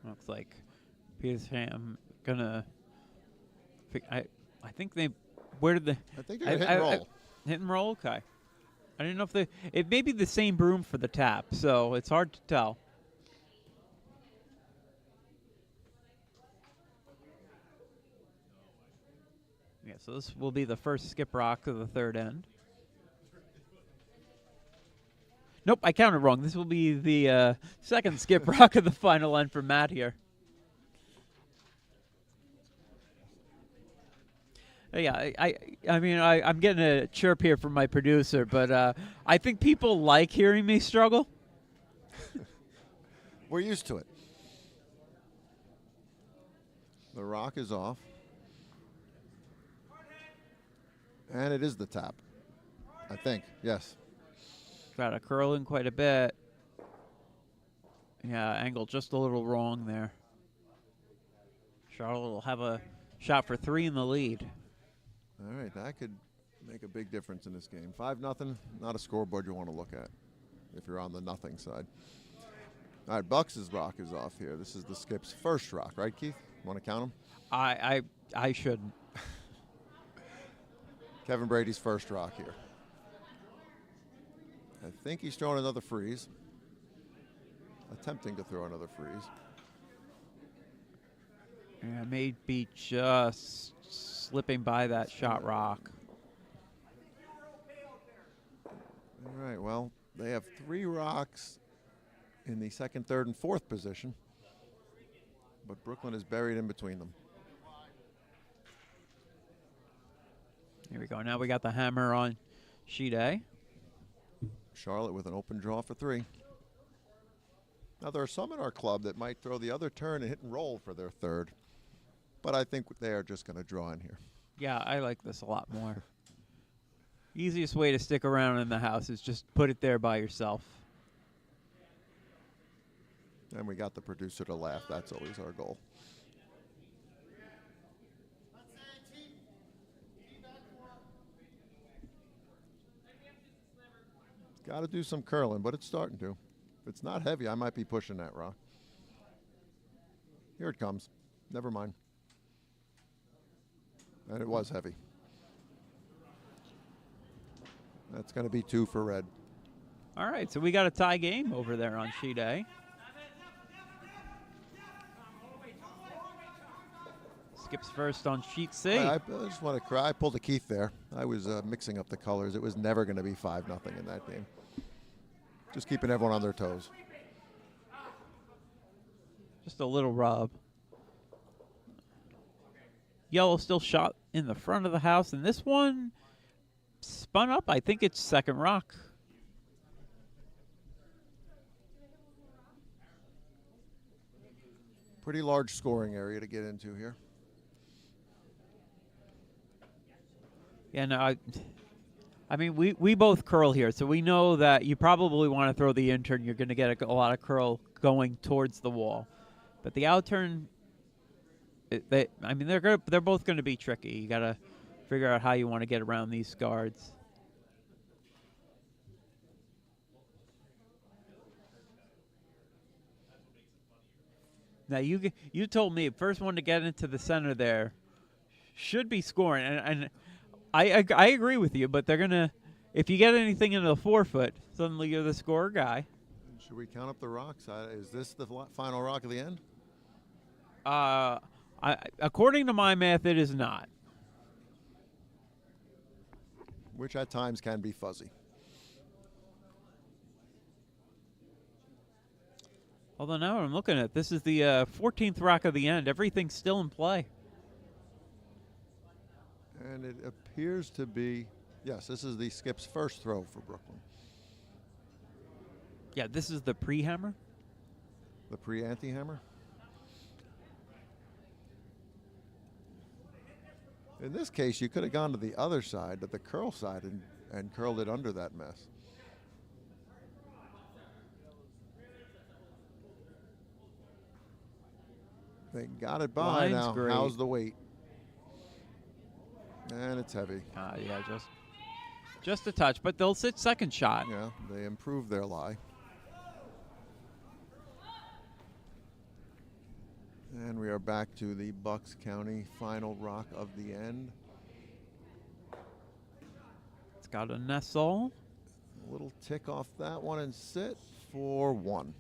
Looks like Petersham gonna. I think they. Where did they? I think they're gonna hit and roll. Hit and roll. Okay. I didn't know if they. It may be the same broom for the tap, so it's hard to tell. Yeah. So this will be the first skip rock of the third end. Nope, I counted wrong. This will be the second skip rock of the final end for Matt here. Yeah, I mean, I'm getting a chirp here from my producer, but I think people like hearing me struggle. We're used to it. The rock is off. And it is the tap, I think, yes. Got to curl in quite a bit. Yeah, angle just a little wrong there. Charlotte will have a shot for 3 in the lead. All right, that could make a big difference in this game. 5-0, not a scoreboard you want to look at if you're on the nothing side. All right, Bucks' rock is off here. This is the skip's first rock, right, Keith? Want to count them? I shouldn't. Kevin Brady's first rock here. I think he's throwing another freeze. Attempting to throw another freeze. Yeah, may be just slipping by that shot rock. All right, well, they have 3 rocks in the second, third, and fourth position. But Brooklyn is buried in between them. Here we go. Now we got the hammer on sheet A. Charlotte with an open draw for 3. Now, there are some in our club that might throw the other turn and hit and roll for their third. But I think they are just going to draw in here. Yeah, I like this a lot more. Easiest way to stick around in the house is just put it there by yourself. And we got the producer to laugh. That's always our goal. Got to do some curling, but it's starting to. If it's not heavy, I might be pushing that rock. Here it comes. Never mind. And it was heavy. That's going to be 2 for red. All right, so we got a tie game over there on sheet A. Skips first on sheet C. I just want to cry. I pulled a Keith there. I was mixing up the colors. It was never going to be 5-0 in that game. Just keeping everyone on their toes. Just a little rub. Yellow still shot in the front of the house, and this one spun up. I think it's second rock. Pretty large scoring area to get into here. Yeah, no, I mean, we both curl here, so we know that you probably want to throw the in-turn. You're going to get a lot of curl going towards the wall. But the out-turn, they're both going to be tricky. You got to figure out how you want to get around these guards. Now, you told me first one to get into the center there should be scoring, and I agree with you, but they're going to, if you get anything into the 4-foot, suddenly you're the scorer guy. Should we count up the rocks? Is this the final rock of the end? According to my math, it is not. Which at times can be fuzzy. Although now I'm looking at, this is the 14th rock of the end. Everything's still in play. And it appears to be, yes, this is the skip's first throw for Brooklyn. Yeah, this is the pre-hammer. The pre-anti-hammer. In this case, you could have gone to the other side, to the curl side, and curled it under that mess. They got it by Line's now. great. How's the weight? And it's heavy. Yeah, just a touch, but they'll sit second shot. Yeah, they improved their lie. And we are back to the Bucks County final rock of the end. It's got a nestle. A little tick off that one and sit for 1.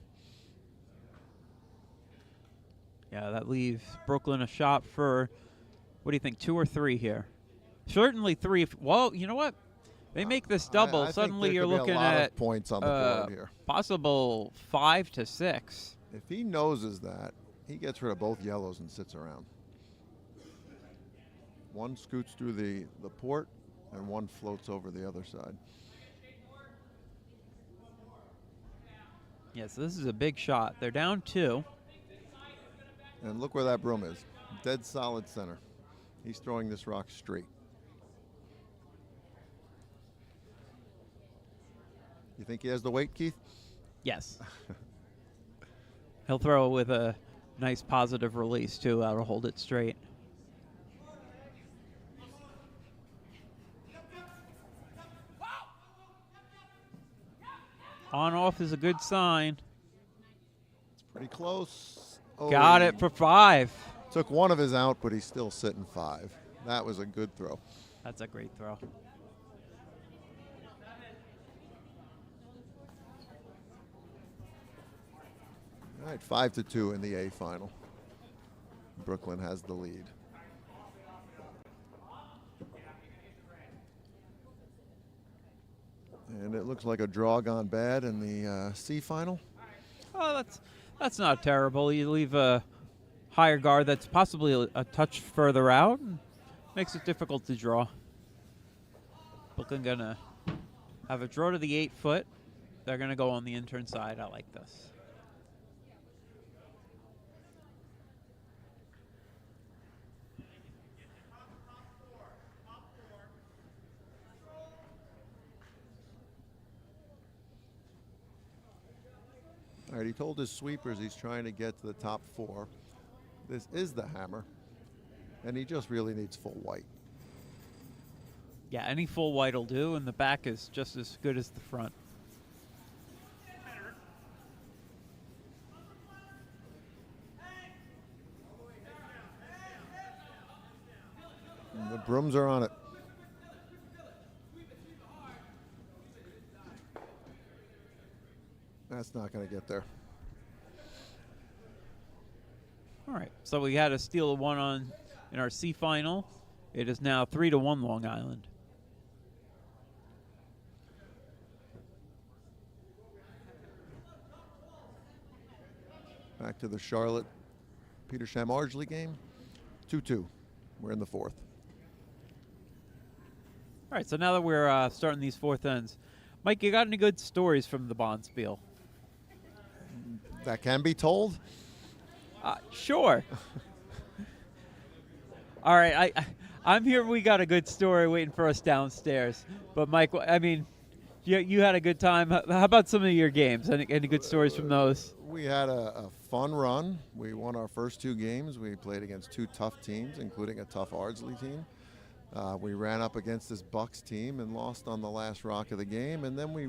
Yeah, that leaves Brooklyn a shot for, what do you think, 2 or 3 here? Certainly 3. Well, you know what? They make this double. I Suddenly think you're there could be looking a lot at of points on the board here. Possible 5 to 6. If he noses that, he gets rid of both yellows and sits around. One scoots through the port, and one floats over the other side. Yeah, so this is a big shot. They're down 2. And look where that broom is. Dead solid center. He's throwing this rock straight. You think he has the weight, Keith? Yes. He'll throw it with a nice positive release, too. That'll hold it straight. On-off is a good sign. It's pretty close. Oh, Got it for 5. Took one of his out, but he's still sitting 5. That was a good throw. That's a great throw. All right, 5-2 in the A final. Brooklyn has the lead. And it looks like a draw gone bad in the C final. Oh, that's not terrible. You leave a higher guard that's possibly a touch further out. And makes it difficult to draw. Brooklyn gonna have a draw to the 8-foot. They're gonna go on the in-turn side. I like this. All right, he told his sweepers he's trying to get to the top 4. This is the hammer, and he just really needs full white. Yeah, any full white will do, and the back is just as good as the front. And the brooms are on it. That's not going to get there. All right, so we had a steal of 1 in our C final. It is now 3-1 Long Island. Back to the Charlotte Petersham Ardsley game. 2-2. We're in the 4th. All right, so now that we're starting these 4th ends, Mike, you got any good stories from the Bonspiel? That can be told. Sure. All right, I'm here. We got a good story waiting for us downstairs. But Mike, I mean, you had a good time. How about some of your games? Any good stories from those? We had a fun run. We won our first 2 games. We played against 2 tough teams, including a tough Ardsley team. We ran up against this Bucks team and lost on the last rock of the game. And then we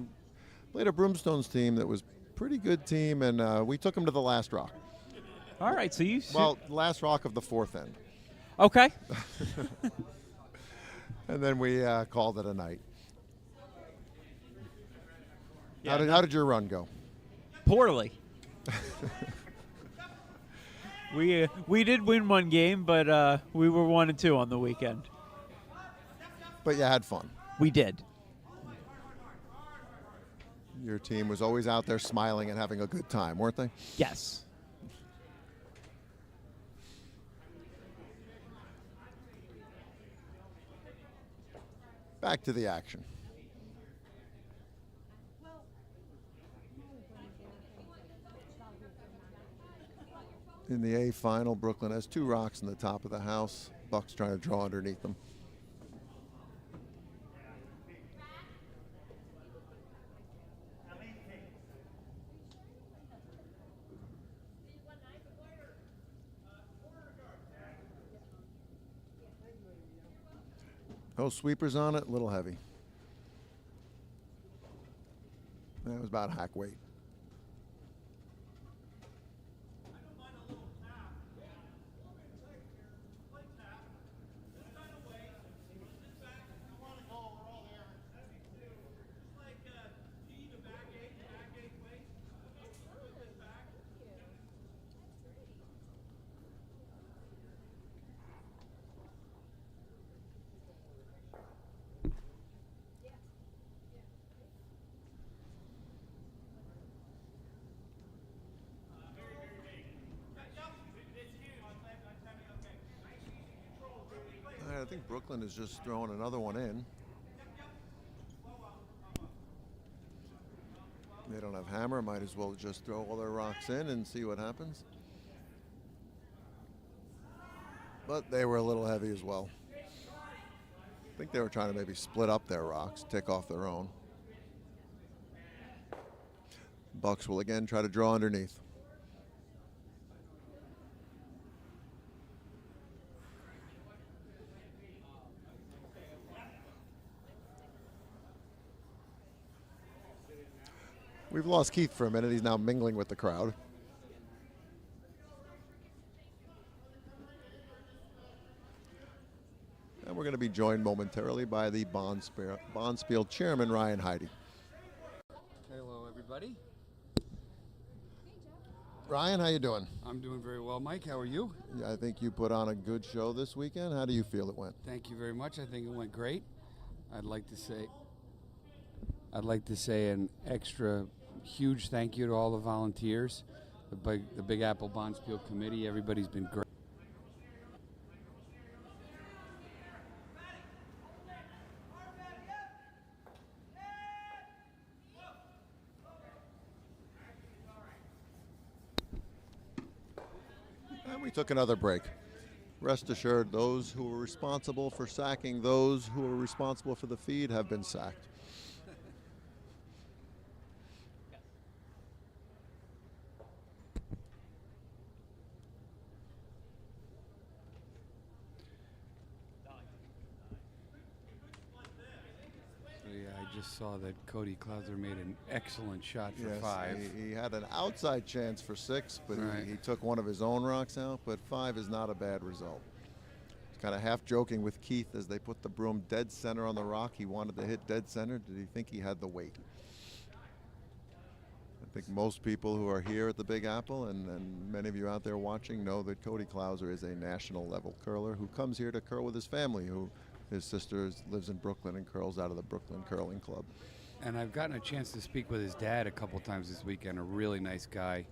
played a Broomstones team that was a pretty good team, and we took them to the last rock. All right, so Last rock of the 4th end. Okay. And then we called it a night. Yeah, How did your run go? Poorly. We did win one game, but we were 1-2 on the weekend. But you had fun. We did. Your team was always out there smiling and having a good time, weren't they? Yes. Back to the action. In the A final, Brooklyn has 2 rocks in the top of the house. Bucks trying to draw underneath them. No sweepers on it, a little heavy. That was about hack weight. I think Brooklyn is just throwing another one in. They don't have hammer, might as well just throw all their rocks in and see what happens. But they were a little heavy as well. I think they were trying to maybe split up their rocks, take off their own. Bucks will again try to draw underneath. We've lost Keith for a minute. He's now mingling with the crowd. And we're going to be joined momentarily by the Bonspiel chairman, Ryan Heide. Hello, everybody. Ryan, how you doing? I'm doing very well. Mike, how are you? Yeah, I think you put on a good show this weekend. How do you feel it went? Thank you very much. I think it went great. I'd like to say an extra huge thank you to all the volunteers, the Big Apple Bonspiel Committee. Everybody's been great. And we took another break. Rest assured, those who were responsible for sacking those who were responsible for the feed have been sacked. I just saw that Cody Clouser made an excellent shot for Yes, 5. he had an outside chance for 6, but Right. he took one of his own rocks out, but 5 is not a bad result. He's kind of half joking with Keith as they put the broom dead center on the rock. He wanted to hit dead center. Did he think he had the weight? I think most people who are here at the Big Apple and many of you out there watching know that Cody Clouser is a national level curler who comes here to curl with his family, who his sister lives in Brooklyn and curls out of the Brooklyn Curling Club. And I've gotten a chance to speak with his dad a couple times this weekend, a really nice guy.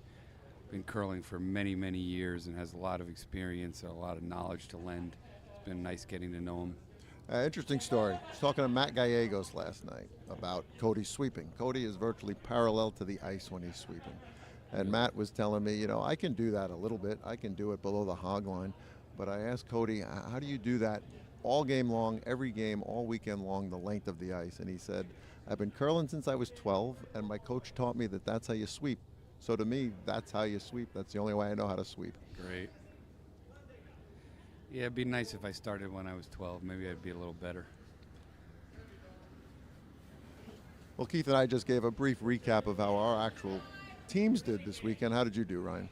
Been curling for many, many years and has a lot of experience and a lot of knowledge to lend. It's been nice getting to know him. Interesting story. I was talking to Matt Gallegos last night about Cody sweeping. Cody is virtually parallel to the ice when he's sweeping. And Matt was telling me, I can do that a little bit. I can do it below the hog line. But I asked Cody, how do you do that all game long, every game, all weekend long, the length of the ice? And he said, I've been curling since I was 12, and my coach taught me that that's how you sweep. So to me, that's how you sweep. That's the only way I know how to sweep. Great. Yeah, it'd be nice if I started when I was 12. Maybe I'd be a little better. Well, Keith and I just gave a brief recap of how our actual teams did this weekend. How did you do, Ryan?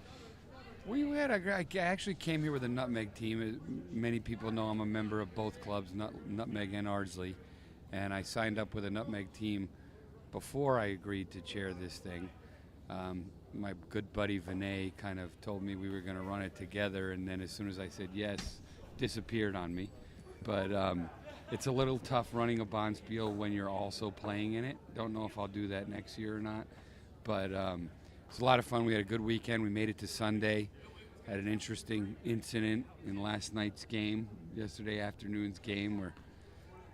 I actually came here with a Nutmeg team. Many people know I'm a member of both clubs, Nutmeg and Ardsley. And I signed up with a Nutmeg team before I agreed to chair this thing. My good buddy Vinay kind of told me we were going to run it together, and then as soon as I said yes, disappeared on me. But it's a little tough running a Bonspiel when you're also playing in it. Don't know if I'll do that next year or not. But it's a lot of fun. We had a good weekend. We made it to Sunday. Had an interesting incident in last night's game, yesterday afternoon's game, where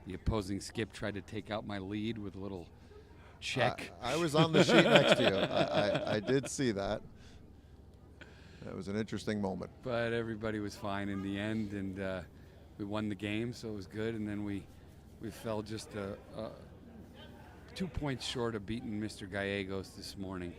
the opposing skip tried to take out my lead with a little check. I was on the sheet next to you. I did see that. That was an interesting moment. But everybody was fine in the end, and we won the game, so it was good. And then we fell just 2 points short of beating Mr. Gallegos this morning,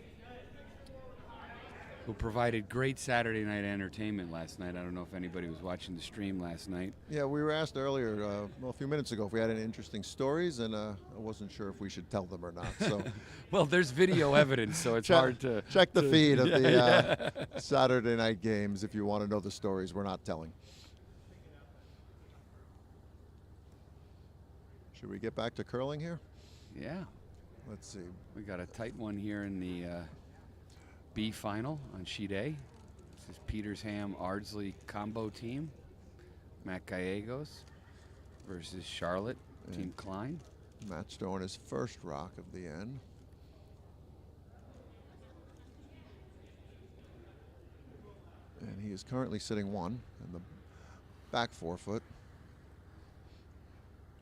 who provided great Saturday night entertainment last night. I don't know if anybody was watching the stream last night. Yeah, we were asked earlier, a few minutes ago, if we had any interesting stories, and I wasn't sure if we should tell them or not. So, well, there's video evidence, so it's hard to check the feed of the Saturday night games if you want to know the stories we're not telling. Should we get back to curling here? Yeah. Let's see. We got a tight one here in the B final on sheet A. This is Petersham Ardsley combo team. Matt Gallegos versus Charlotte, Team Klein. Matt's throwing his first rock of the end. And he is currently sitting one in the back forefoot.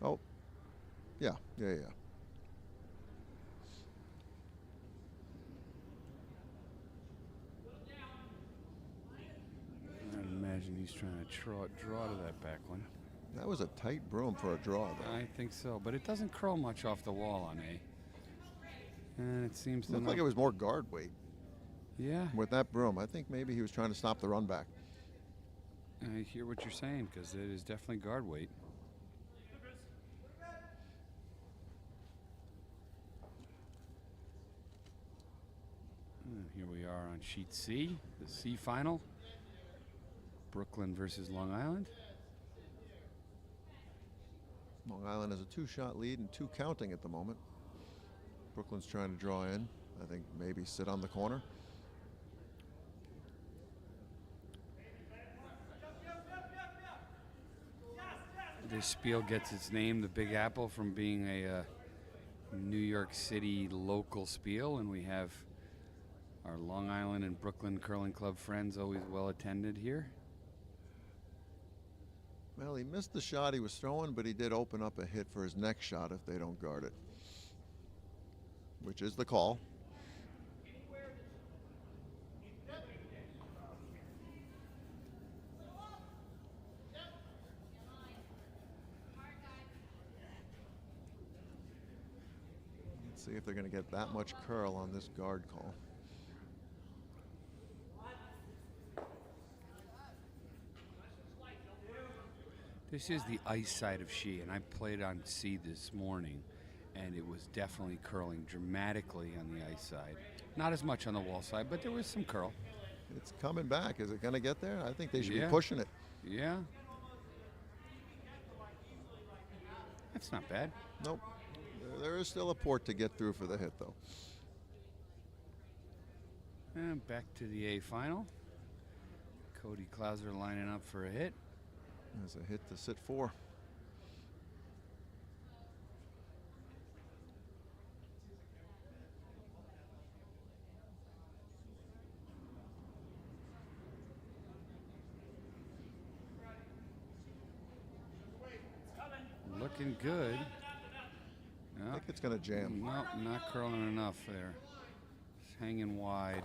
Oh, yeah. I imagine he's trying to draw to that back one. That was a tight broom for a draw, though. I think so, but it doesn't curl much off the wall on A. And it seems to Looked like it was more guard weight. Yeah. With that broom. I think maybe he was trying to stop the run back. I hear what you're saying, because it is definitely guard weight. And here we are on sheet C, the C final. Brooklyn versus Long Island. Long Island has a 2-shot lead and 2 counting at the moment. Brooklyn's trying to draw in. I think maybe sit on the corner. This spiel gets its name, the Big Apple, from being a New York City local spiel, and we have our Long Island and Brooklyn Curling Club friends always well attended here. Well, he missed the shot he was throwing, but he did open up a hit for his next shot if they don't guard it, which is the call. Let's see if they're going to get that much curl on this guard call. This is the ice side of She, and I played on C this morning, and it was definitely curling dramatically on the ice side. Not as much on the wall side, but there was some curl. It's coming back. Is it going to get there? I think they should be Yeah. pushing it. Yeah. That's not bad. Nope. There is still a port to get through for the hit, though. And back to the A final. Cody Clouser lining up for a hit. There's a hit to sit 4. Looking good. I No, think it's going to jam. no, not curling enough there. It's hanging wide.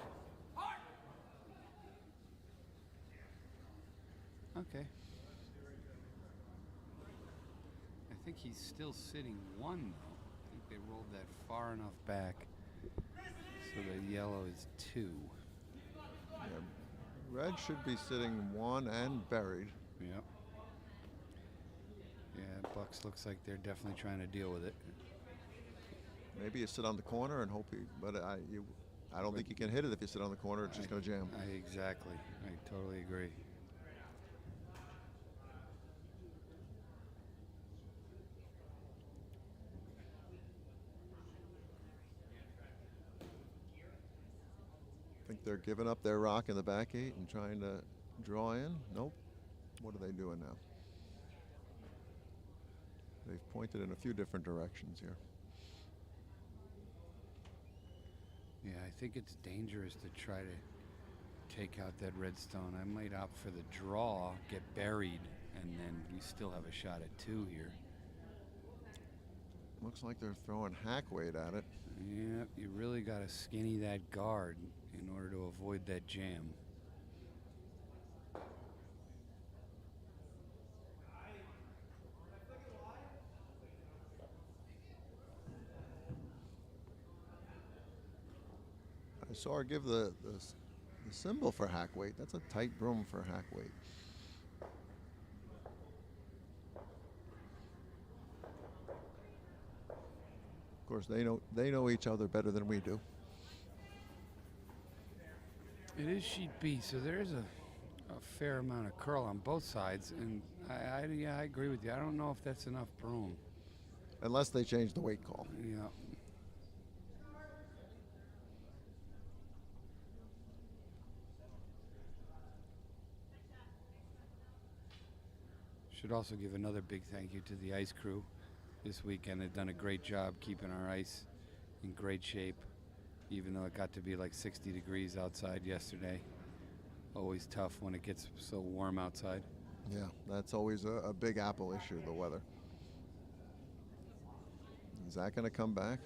Okay. I think he's still sitting 1, though. I think they rolled that far enough back so the yellow is 2. Yeah. Red should be sitting 1 and buried. Yep. Yeah, Bucks looks like they're definitely trying to deal with it. Maybe you sit on the corner and hope but I don't think you can hit it if you sit on the corner. It's just going to jam. Exactly. I totally agree. Think they're giving up their rock in the back 8 and trying to draw in? Nope. What are they doing now? They've pointed in a few different directions here. Yeah, I think it's dangerous to try to take out that red stone. I might opt for the draw, get buried, and then we still have a shot at 2 here. Looks like they're throwing hack weight at it. Yep, you really got to skinny that guard in order to avoid that jam. I saw her give the symbol for hack weight. That's a tight broom for hack weight. Of course, they know each other better than we do. It is sheet B, so there is a fair amount of curl on both sides, and I agree with you. I don't know if that's enough broom. Unless they change the weight call. Yeah. Should also give another big thank you to the ice crew this weekend. They've done a great job keeping our ice in great shape, even though it got to be like 60 degrees outside yesterday. Always tough when it gets so warm outside. Yeah, that's always a Big Apple issue, the weather. Is that going to come back?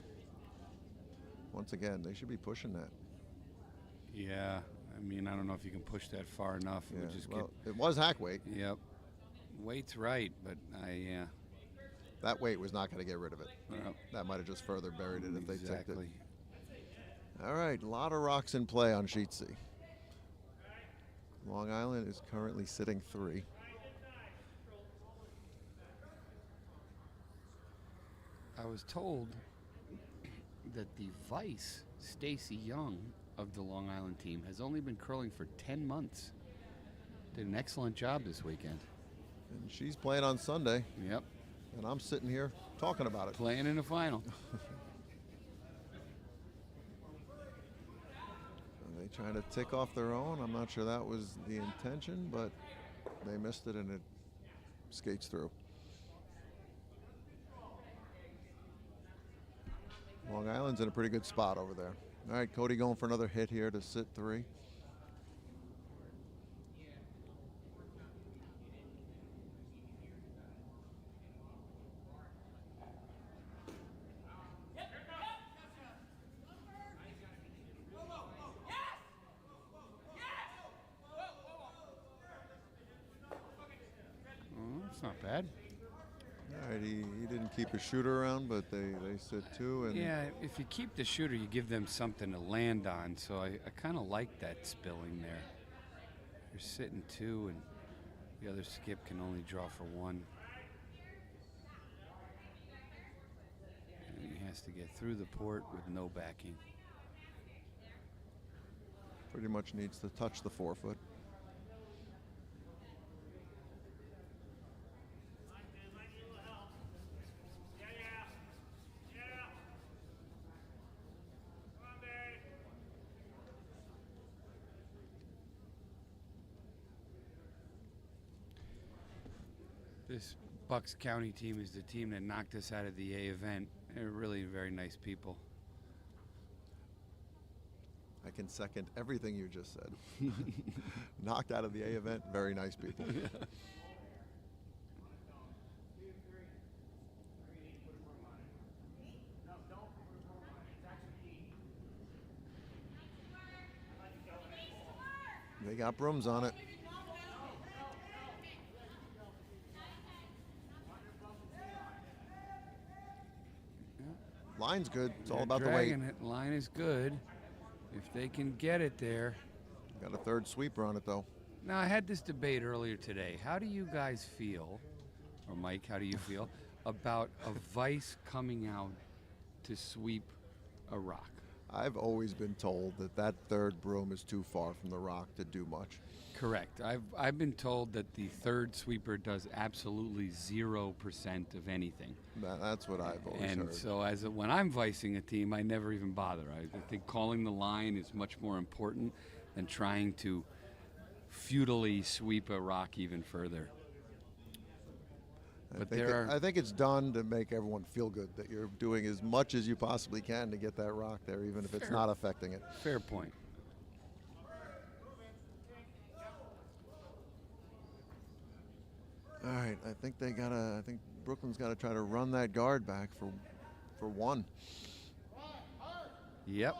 Once again, they should be pushing that. Yeah, I mean, I don't know if you can push that far enough. Yeah, We just it was hack weight. Yep. Weight's right, but yeah. That weight was not going to get rid of it. Yep. That might have just further buried it if they took it. Exactly. All right, a lot of rocks in play on sheet C. Long Island is currently sitting 3. I was told that the vice, Stacy Young, of the Long Island team, has only been curling for 10 months. Did an excellent job this weekend. And she's playing on Sunday. Yep. And I'm sitting here talking about it. Playing in the final. Are they trying to tick off their own? I'm not sure that was the intention, but they missed it and it skates through. Long Island's in a pretty good spot over there. All right, Cody going for another hit here to sit 3. That's not bad. All right, he didn't keep his shooter around, but they sit 2. And Yeah, if you keep the shooter, you give them something to land on. So I kind of like that spilling there. You're sitting 2, and the other skip can only draw for 1. And he has to get through the port with no backing. pretty much needs to touch the forefoot. This Bucks County team is the team that knocked us out of the A event. They're really very nice people. I can second everything you just said. Knocked out of the A event, very nice people. They got brooms on it. Line's good. It's all They're about the weight. dragging it. Line is good. If they can get it there. Got a third sweeper on it, though. Now, I had this debate earlier today. How do you guys feel, or Mike, how do you feel about a vice coming out to sweep a rock? I've always been told that that third broom is too far from the rock to do much. Correct. I've been told that the third sweeper does absolutely 0% of anything. That's what I've always And heard. so when I'm vicing a team, I never even bother. I think calling the line is much more important than trying to futilely sweep a rock even further. But I think it's done to make everyone feel good that you're doing as much as you possibly can to get that rock there, even if it's not affecting it. Fair point. All right, I think Brooklyn's got to try to run that guard back for one. Yep,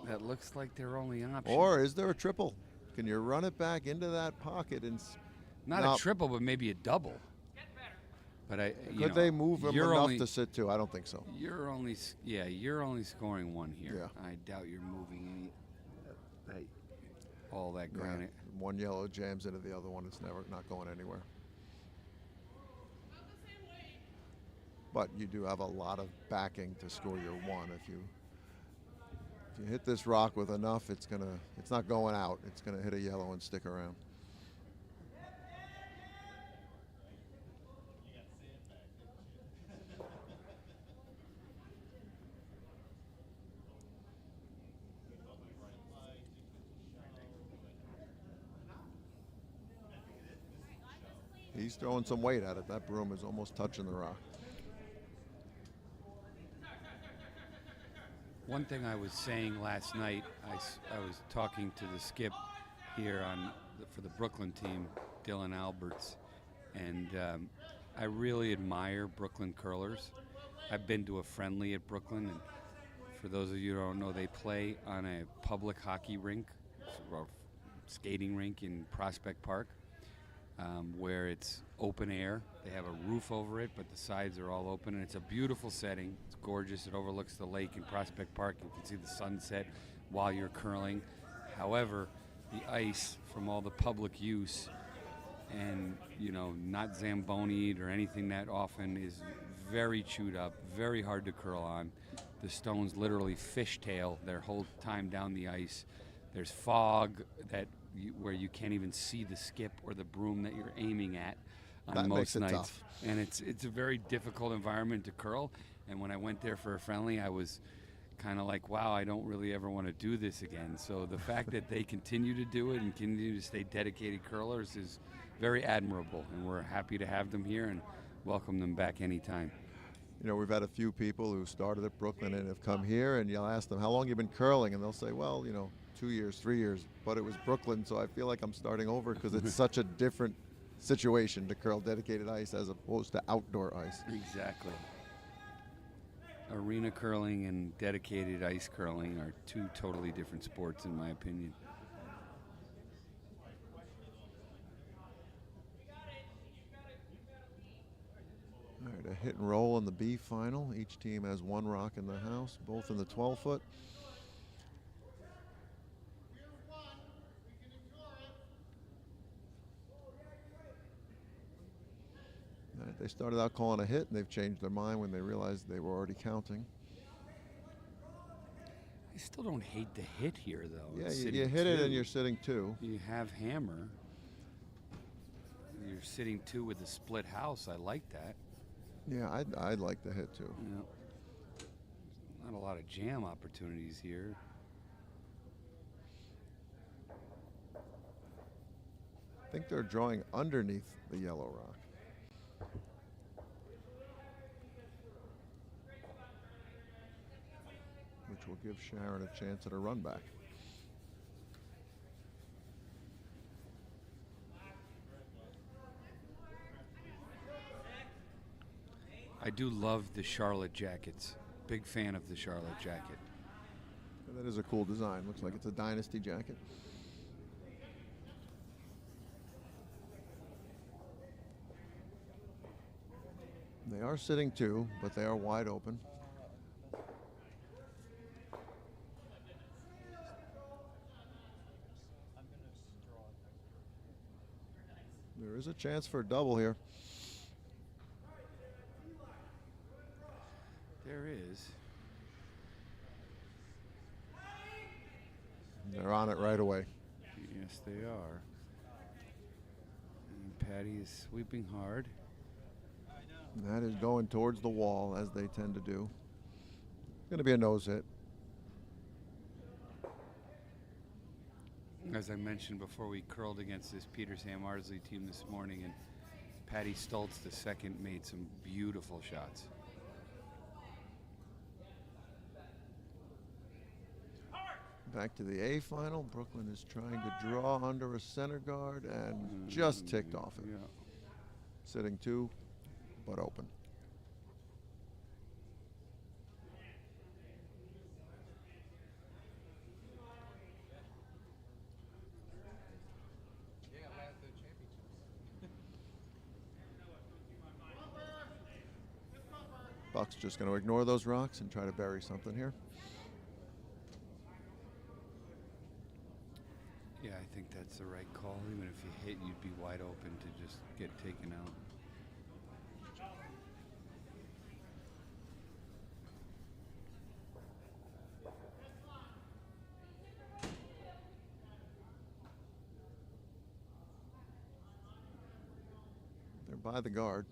that looks like their only option. Or is there a triple? Can you run it back into that pocket and? Not a triple, but maybe a double. But could they move him enough to sit two? I don't think so. You're only scoring one here. Yeah. I doubt you're moving all that granite. Yeah. One yellow jams into the other one. It's not going anywhere. But you do have a lot of backing to score your one. If you hit this rock with enough, it's not going out. It's gonna hit a yellow and stick around. He's throwing some weight at it. That broom is almost touching the rock. One thing I was saying last night, I was talking to the skip here for the Brooklyn team, Dylan Alberts, and I really admire Brooklyn curlers. I've been to a friendly at Brooklyn, and for those of you who don't know, they play on a public hockey rink, or skating rink in Prospect Park, where it's open air. They have a roof over it, but the sides are all open, and it's a beautiful setting. It's gorgeous. It overlooks the lake in Prospect Park. You can see the sunset while you're curling. However, the ice from all the public use and, not Zambonied or anything that often is very chewed up, very hard to curl on. The stones literally fishtail their whole time down the ice. There's fog where you can't even see the skip or the broom that you're aiming at on most nights. Tough. And it's a very difficult environment to curl. And when I went there for a friendly, I was kind of like, wow, I don't really ever want to do this again. So the fact that they continue to do it and continue to stay dedicated curlers is very admirable. And we're happy to have them here and welcome them back anytime. We've had a few people who started at Brooklyn and have come here, and you'll ask them, how long you been curling? And they'll say, well, 2 years, 3 years, but it was Brooklyn, so I feel like I'm starting over because it's such a different situation to curl dedicated ice as opposed to outdoor ice. Exactly. Arena curling and dedicated ice curling are two totally different sports, in my opinion. All right, a hit and roll in the B final. Each team has one rock in the house, both in the 12-foot. They started out calling a hit, and they've changed their mind when they realized they were already counting. I still don't hate the hit here, though. Yeah, you hit it and you're sitting two. You have hammer. You're sitting two with a split house. I like that. Yeah, I'd like the hit, too. Not a lot of jam opportunities here. I think they're drawing underneath the yellow rock. Which will give Sharon a chance at a run back. I do love the Charlotte jackets. Big fan of the Charlotte jacket. And that is a cool design. Looks like it's a dynasty jacket. They are sitting two, but they are wide open. There's a chance for a double here. There is. They're on it right away. Yes, they are. And Patty is sweeping hard. That is going towards the wall, as they tend to do. Going to be a nose hit. As I mentioned before, we curled against this Petersham Ardsley team this morning, and Patty Stoltz, the second, made some beautiful shots. Back to the A final. Brooklyn is trying to draw under a center guard and just ticked off it. Yeah. Sitting 2, but open. Buck's just going to ignore those rocks and try to bury something here. Yeah, I think that's the right call. Even if you hit, you'd be wide open to just get taken out. They're by the guard.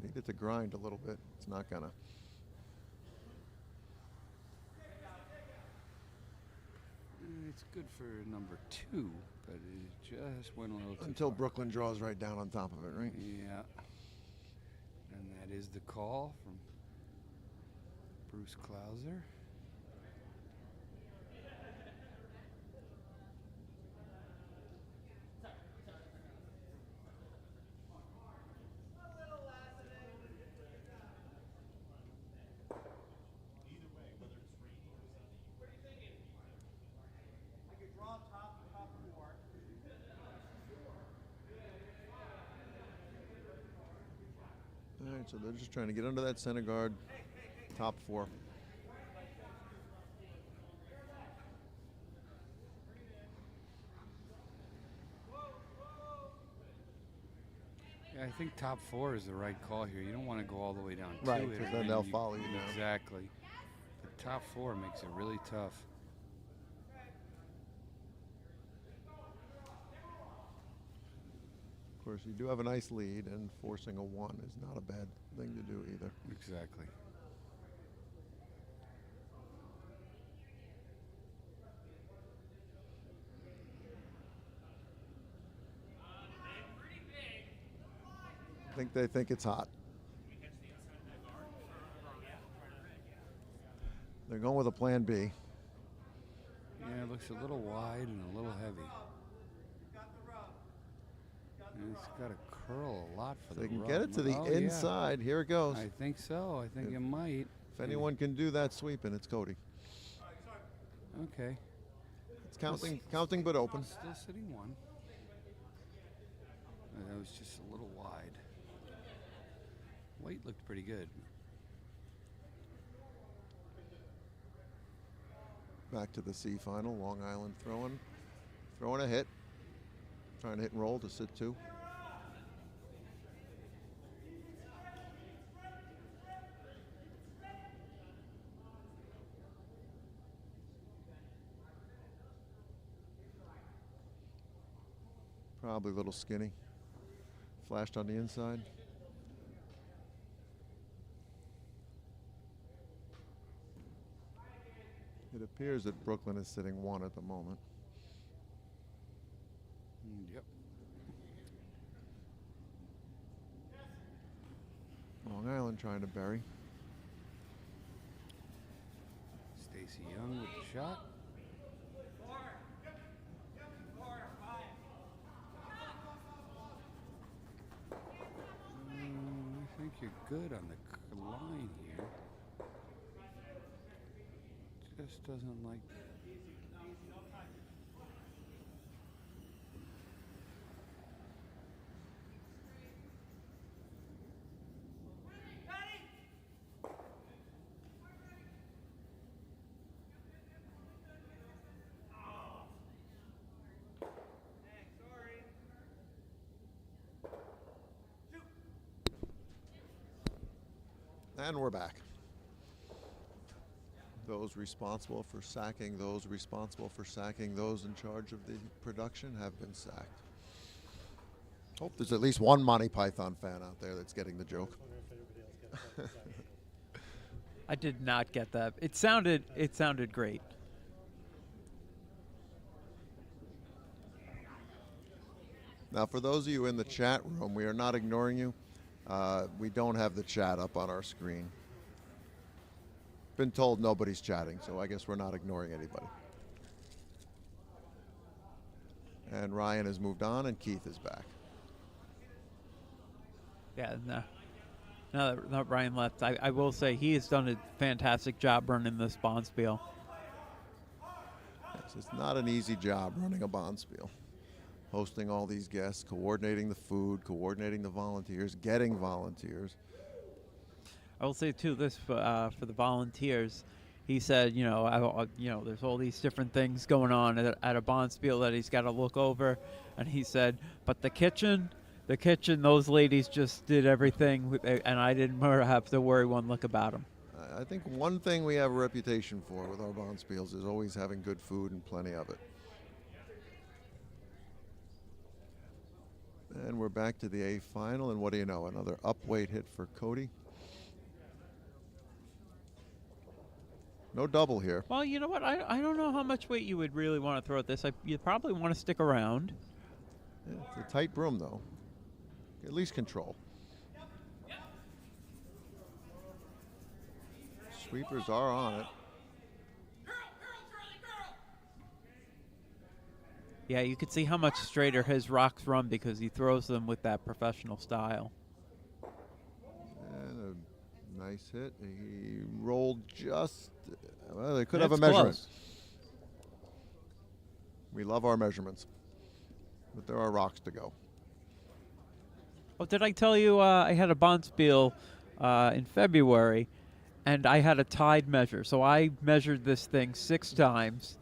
Need it to grind a little bit. It's not gonna. It's good for number 2, but it just went a little too Until far. Brooklyn draws right down on top of it, right? Yeah. And that is the call from Bruce Clouser. All right, so they're just trying to get under that center guard, top 4. Yeah, I think top 4 is the right call here. You don't want to go all the way down Right, to it. 'cause and then they'll follow you down. Exactly. The top 4 makes it really tough. Of course, you do have a nice lead, and forcing a 1 is not a bad thing to do either. Exactly. I think they think it's hot. They're going with a plan B. Yeah, it looks a little wide and a little heavy. And it's got to curl a lot for They the can rub. get it to the Oh, yeah. inside. Here it goes. I think so. I think it might. If anyone can do that sweeping, it's Cody. Okay. It's counting but open. Still sitting 1. That was just a little wide. Weight looked pretty good. Back to the C final. Long Island throwing a hit. Trying to hit and roll to sit 2. Probably a little skinny. Flashed on the inside. It appears that Brooklyn is sitting 1 at the moment. Yep. Long Island trying to bury. Stacy Young with the shot. I think you're good on the line here. Just doesn't like. And we're back. Those responsible for sacking, those responsible for sacking, those in charge of the production have been sacked. Hope there's at least one Monty Python fan out there that's getting the joke. I did not get that. It sounded great. Now, for those of you in the chat room, we are not ignoring you. We don't have the chat up on our screen. Been told nobody's chatting, so I guess we're not ignoring anybody. And Ryan has moved on, and Keith is back. Yeah, no. Now that Ryan left, I will say he has done a fantastic job running this Bonspiel. Yes, it's not an easy job running a Bonspiel. Hosting all these guests, coordinating the food, coordinating the volunteers, getting volunteers. I will say too this for the volunteers. He said, there's all these different things going on at a Bonspiel that he's got to look over, and he said, but the kitchen, those ladies just did everything, and I didn't have to worry one look about them. I think one thing we have a reputation for with our Bonspiels is always having good food and plenty of it. And we're back to the A final, and what do you know, another upweight hit for Cody. No double here. Well, you know what? I don't know how much weight you would really want to throw at this. You probably want to stick around. Yeah, it's a tight broom, though. At least control. Sweepers are on it. Yeah, you could see how much straighter his rocks run because he throws them with that professional style. And a nice hit. He rolled just, well, they could have a measurement. Close. We love our measurements, but there are rocks to go. Oh, did I tell you I had a Bonspiel in February, and I had a tied measure. So I measured this thing 6 times.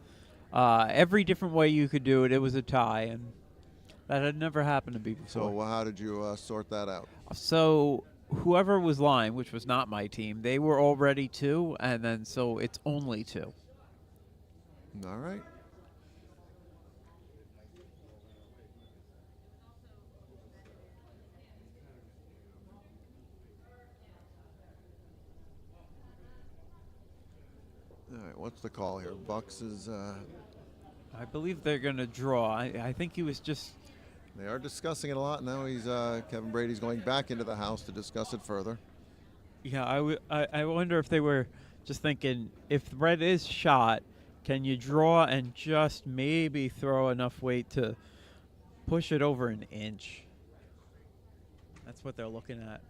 Every different way you could do it, it was a tie, and that had never happened to me before. So how did you sort that out? So whoever was lying, which was not my team, they were already 2, and then so it's only 2. All right. All right, what's the call here? Bucks is... I believe they're going to draw. I think he was just... They are discussing it a lot. Now he's Kevin Brady's going back into the house to discuss it further. Yeah, I wonder if they were just thinking, if red is shot, can you draw and just maybe throw enough weight to push it over an inch? That's what they're looking at.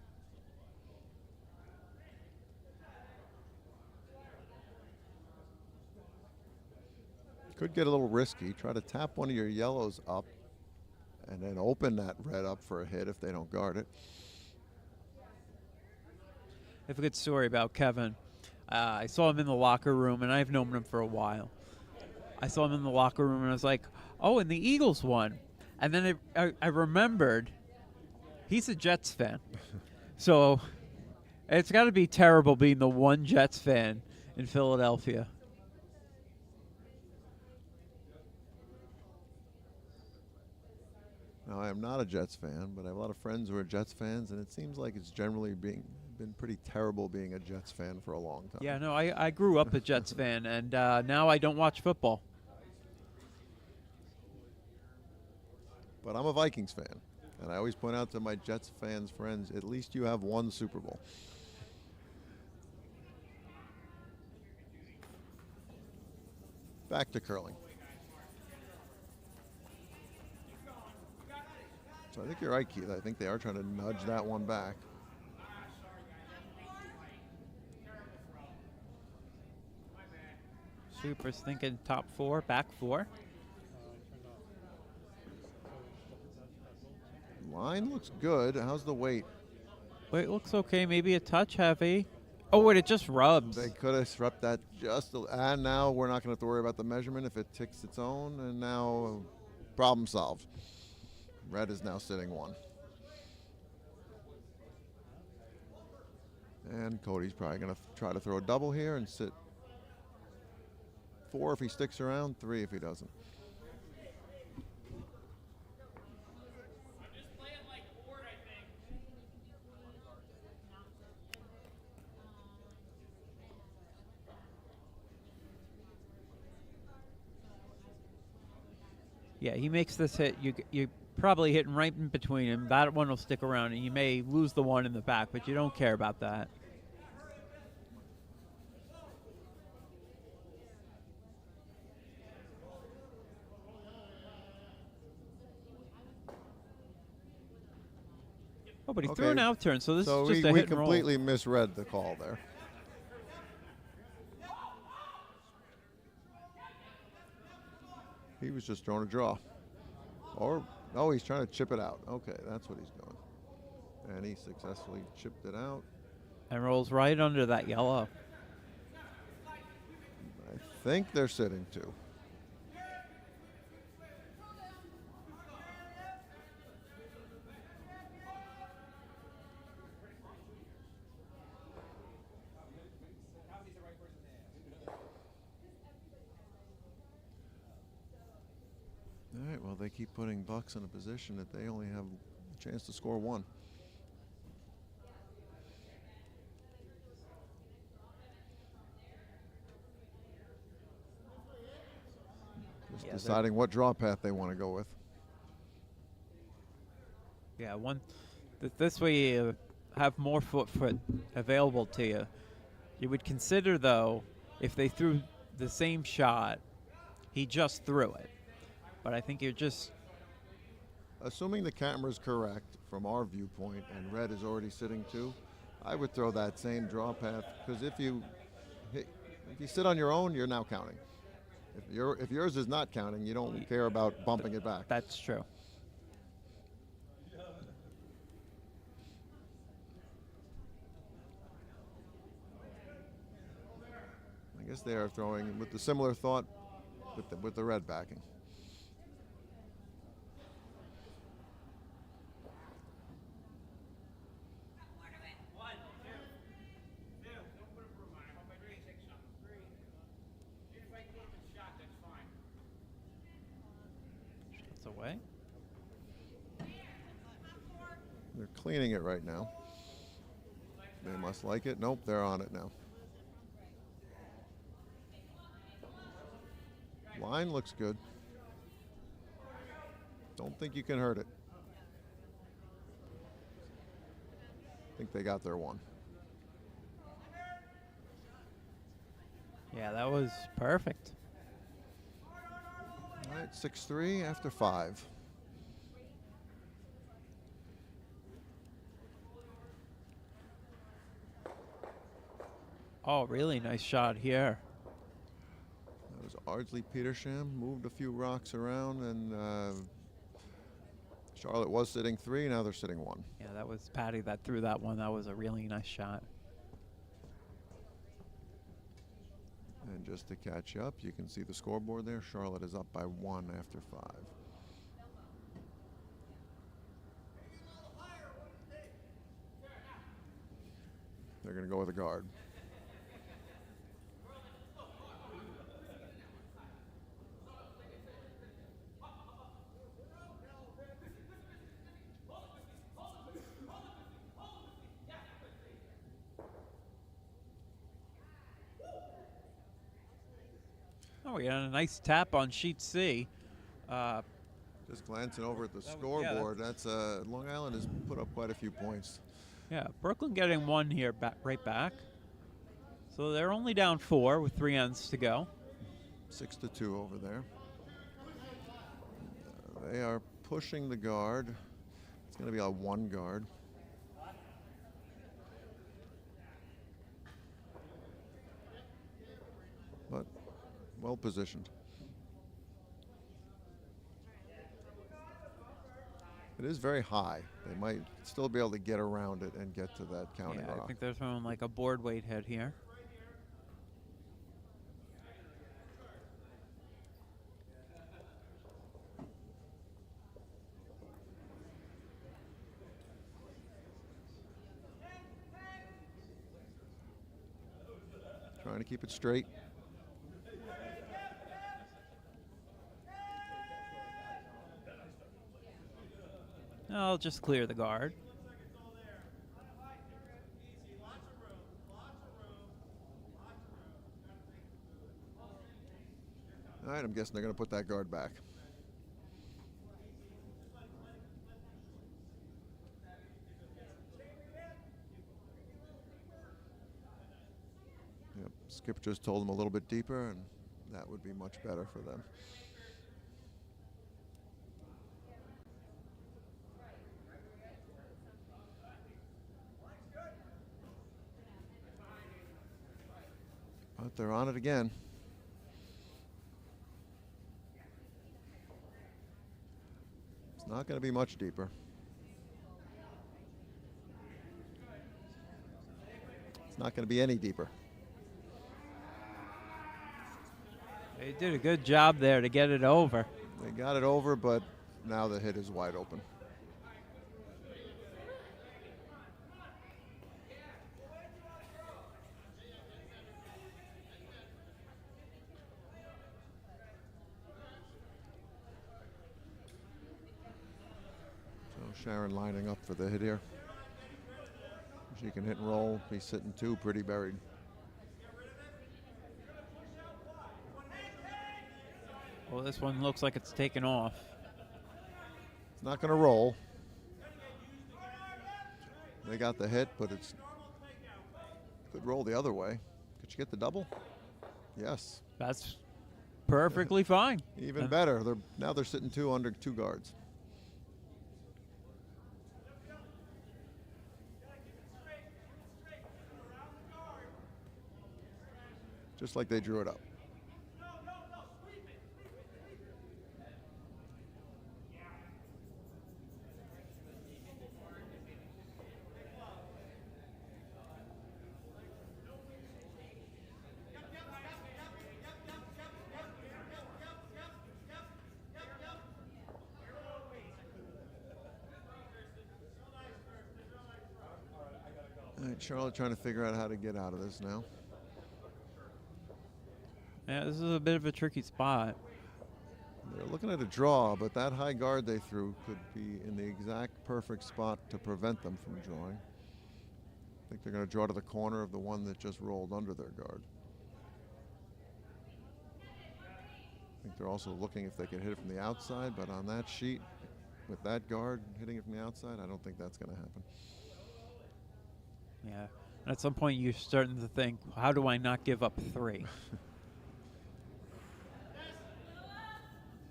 Could get a little risky. Try to tap one of your yellows up and then open that red up for a hit if they don't guard it. I have a good story about Kevin. I saw him in the locker room, and I've known him for a while. I saw him in the locker room, and I was like, oh, and the Eagles won. And then I remembered he's a Jets fan. So it's got to be terrible being the one Jets fan in Philadelphia. Now, I am not a Jets fan, but I have a lot of friends who are Jets fans, and it seems like it's generally been pretty terrible being a Jets fan for a long time. Yeah, no, I grew up a Jets fan, and now I don't watch football. But I'm a Vikings fan, and I always point out to my Jets fans friends, at least you have one Super Bowl. Back to curling. So I think you're right, Keith. I think they are trying to nudge that one back. Super's thinking top 4, back 4. Line looks good. How's the weight? Wait, looks okay. Maybe a touch heavy. Oh, wait, it just rubs. They could have swept that just a, and now we're not going to have to worry about the measurement if it ticks its own, and now problem solved. Red is now sitting 1. And Cody's probably going to try to throw a double here and sit 4 if he sticks around, 3 if he doesn't. Yeah, he makes this hit. You're probably hitting right in between him. That one will stick around, and you may lose the one in the back, but you don't care about that. Oh, but he threw an Okay. out turn, so this So is just a we hit and roll. completely misread the call there. He was just throwing a draw. Or, oh, he's trying to chip it out. Okay, that's what he's doing. And he successfully chipped it out. And rolls right under that yellow. I think they're sitting 2. All right, well, they keep putting Bucks in a position that they only have a chance to score 1. Just Yeah, deciding what draw path they want to go with. Yeah, this way you have more foot available to you. You would consider, though, if they threw the same shot, he just threw it. But I think you're just... Assuming the camera's correct from our viewpoint and red is already sitting 2, I would throw that same draw path, because if you sit on your own, you're now counting. If yours is not counting, you don't care about bumping it back. That's true. I guess they are throwing with the similar thought with the red backing. Shots away. They're cleaning it right now. They must like it. Nope, they're on it now. Line looks good. Don't think you can hurt it. I think they got their 1. Yeah, that was perfect. All right, 6-3 after 5. Oh, really nice shot here. That was Ardsley Petersham, moved a few rocks around, and Charlotte was sitting 3, now they're sitting 1. Yeah, that was Patty that threw that one. That was a really nice shot. And just to catch you up, you can see the scoreboard there. Charlotte is up by 1 after 5. They're going to go with a guard. Oh, we got a nice tap on sheet C. Just glancing over at the yeah, scoreboard, that's Long Island has put up quite a few points. Yeah, Brooklyn getting 1 here right back. So they're only down 4 with 3 ends to go. 6-2 over there. They are pushing the guard. It's going to be a 1 guard. But well positioned. It is very high. They might still be able to get around it and get to that counting Yeah, I rock. think they're throwing like a board weight head here. to keep it straight. I'll just clear the guard. All right, I'm guessing they're going to put that guard back. Yep, Skip just told them a little bit deeper, and that would be much better for them. But they're on it again. It's not going to be much deeper. It's not going to be any deeper. They did a good job there to get it over. They got it over, but now the hit is wide open. So Sharon lining up for the hit here. She can hit and roll. He's sitting 2, pretty buried. Well, this one looks like it's taken off. It's not going to roll. They got the hit, but it's could roll the other way. Could you get the double? Yes. That's perfectly fine. Even better. Now they're sitting 2 under 2 guards. Just like they drew it up. All right, Charlotte trying to figure out how to get out of this now. Yeah, this is a bit of a tricky spot. They're looking at a draw, but that high guard they threw could be in the exact perfect spot to prevent them from drawing. I think they're going to draw to the corner of the one that just rolled under their guard. I think they're also looking if they can hit it from the outside, but on that sheet, with that guard hitting it from the outside, I don't think that's going to happen. Yeah. At some point, you're starting to think, how do I not give up 3?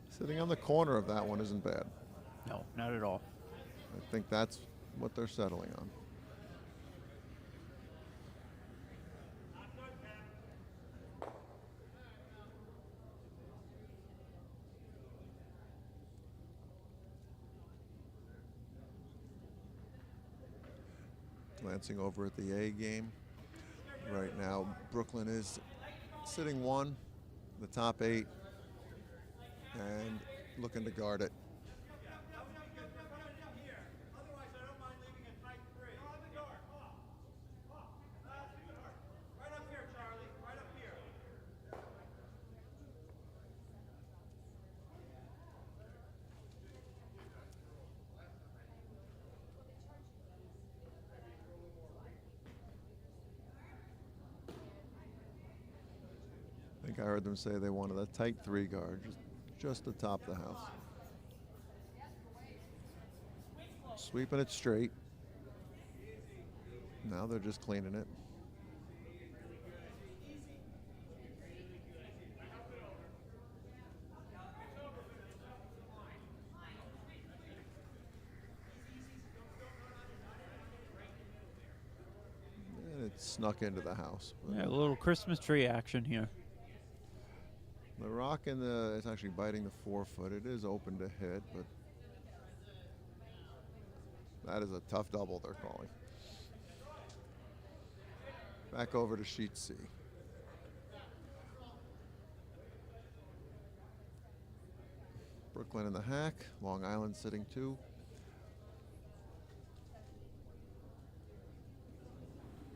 Sitting on the corner of that one isn't bad. No, not at all. I think that's what they're settling on. Glancing over at the A game. Right now, Brooklyn is sitting 1, the top 8, and looking to guard it. I think I heard them say they wanted a tight 3 guard, just the top of the house. Sweeping it straight. Now they're just cleaning it. And it snuck into the house. Yeah, a little Christmas tree action here. The rock it's actually biting the 4-foot. It is open to hit, but that is a tough double they're calling. Back over to sheet C. Brooklyn in the hack. Long Island sitting 2.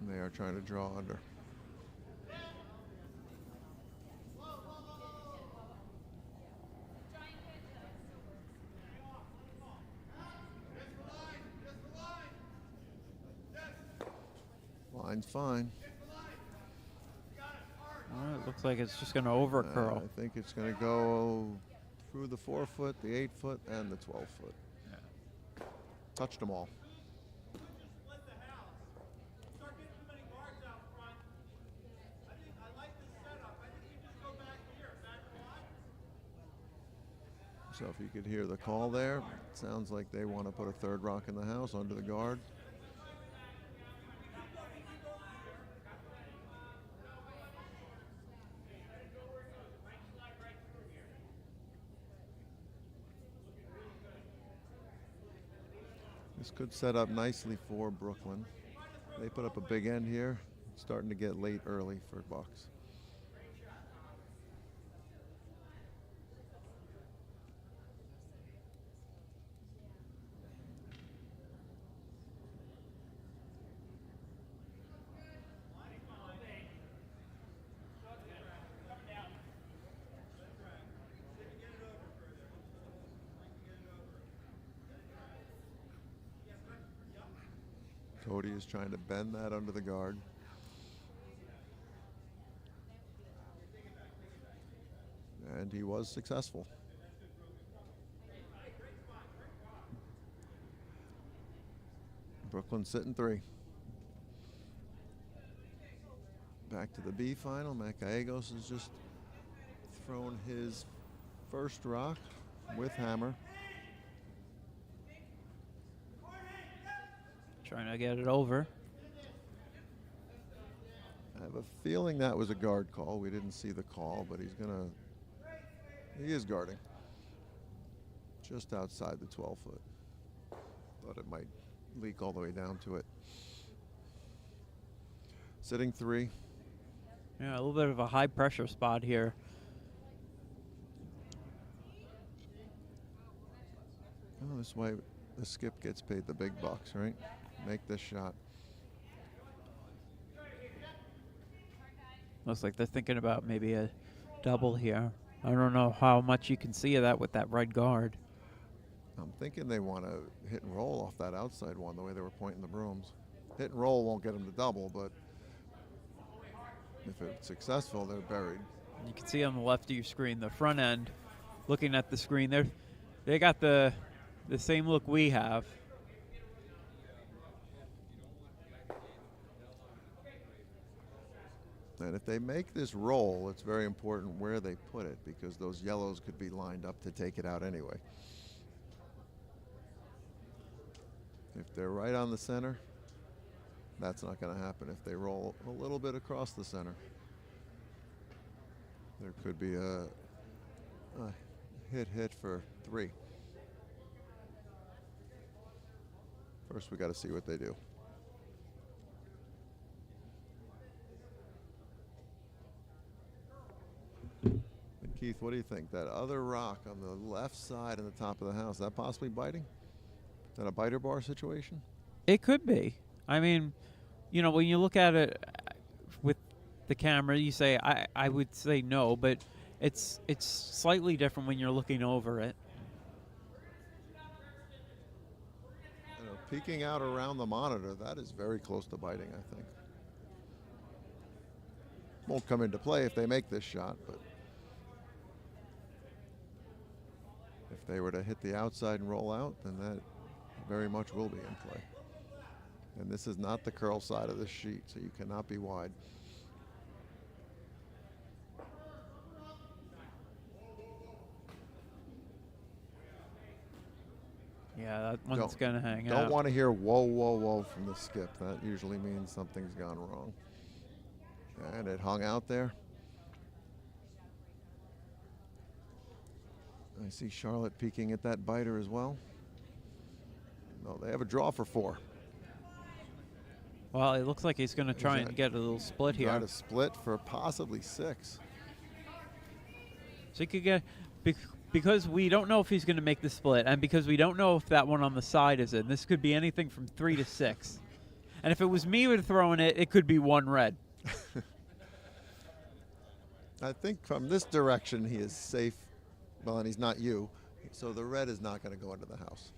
And they are trying to draw under. Seems fine. Well, it looks like it's just going to over curl. I think it's going to go through the 4-foot, the 8-foot, and the 12-foot. Yeah. Touched them all. So if you could hear the call there, it sounds like they want to put a third rock in the house under the guard. This could set up nicely for Brooklyn. They put up a big end here. It's starting to get late early for Bucks. Cody is trying to bend that under the guard. And he was successful. Brooklyn sitting 3. Back to the B final. Matt Gallegos has just thrown his first rock with hammer. Trying to get it over. I have a feeling that was a guard call. We didn't see the call, but he is guarding. Just outside the 12-foot. Thought it might leak all the way down to it. Sitting 3. Yeah, a little bit of a high pressure spot here. Oh, this way the skip gets paid the big bucks, right? Make this shot. Looks like they're thinking about maybe a double here. I don't know how much you can see of that with that right guard. I'm thinking they want to hit and roll off that outside one, the way they were pointing the brooms. Hit and roll won't get them to double, but if it's successful, they're buried. You can see on the left of your screen, the front end, looking at the screen, they got the same look we have. And if they make this roll, it's very important where they put it, because those yellows could be lined up to take it out anyway. If they're right on the center, that's not going to happen. If they roll a little bit across the center, there could be a hit for 3. First, we got to see what they do. And Keith, what do you think? That other rock on the left side in the top of the house, is that possibly biting? Is that a biter bar situation? It could be. I mean, when you look at it with the camera, you say, I would say no, but it's slightly different when you're looking over it. Peeking out around the monitor, that is very close to biting, I think. Won't come into play if they make this shot, but if they were to hit the outside and roll out, then that very much will be in play. And this is not the curl side of this sheet, so you cannot be wide. Yeah, that one's going to hang out. Don't want to hear whoa, whoa, whoa from the skip. That usually means something's gone wrong. And it hung out there. I see Charlotte peeking at that biter as well. No, they have a draw for 4. Well, it looks like he's going to try and get a little split here. Try to split for possibly 6. So he could get, because we don't know if he's going to make the split, and because we don't know if that one on the side is in, this could be anything from 3 to 6. And if it was me with throwing it, it could be 1 red. I think from this direction he is safe. Well, and he's not you, so the red is not going to go into the house.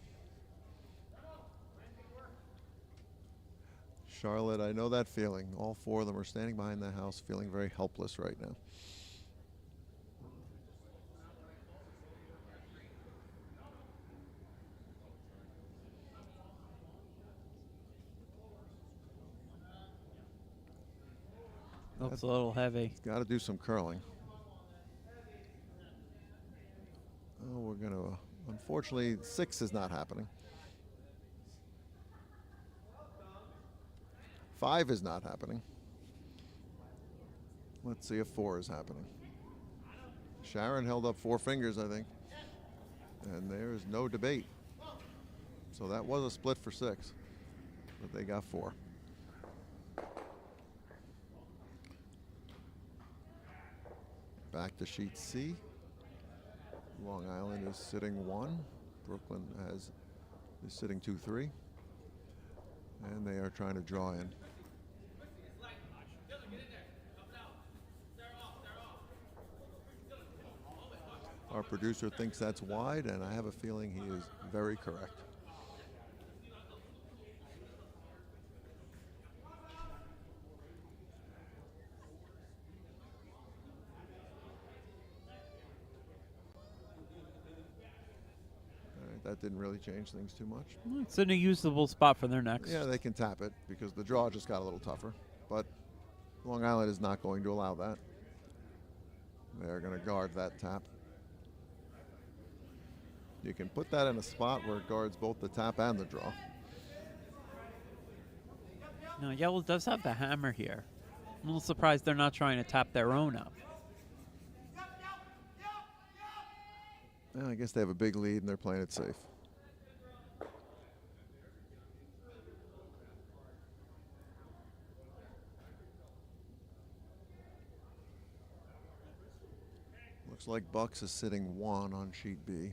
Charlotte, I know that feeling. All four of them are standing behind the house feeling very helpless right now. Looks a little heavy. Got to do some curling. Oh, we're going to, unfortunately, 6 is not happening. 5 is not happening. Let's see if 4 is happening. Sharon held up 4 fingers, I think. And there is no debate. So that was a split for 6. But they got 4. Back to sheet C. Long Island is sitting 1. Brooklyn is sitting 2-3. And they are trying to draw in. Our producer thinks that's wide, and I have a feeling he is very correct. That didn't really change things too much. It's in a usable spot for their next. Yeah, they can tap it because the draw just got a little tougher. But Long Island is not going to allow that. They're going to guard that tap. You can put that in a spot where it guards both the tap and the draw. No, Yellow does have the hammer here. I'm a little surprised they're not trying to tap their own up. Well, I guess they have a big lead and they're playing it safe. Looks like Bucks is sitting 1 on sheet B.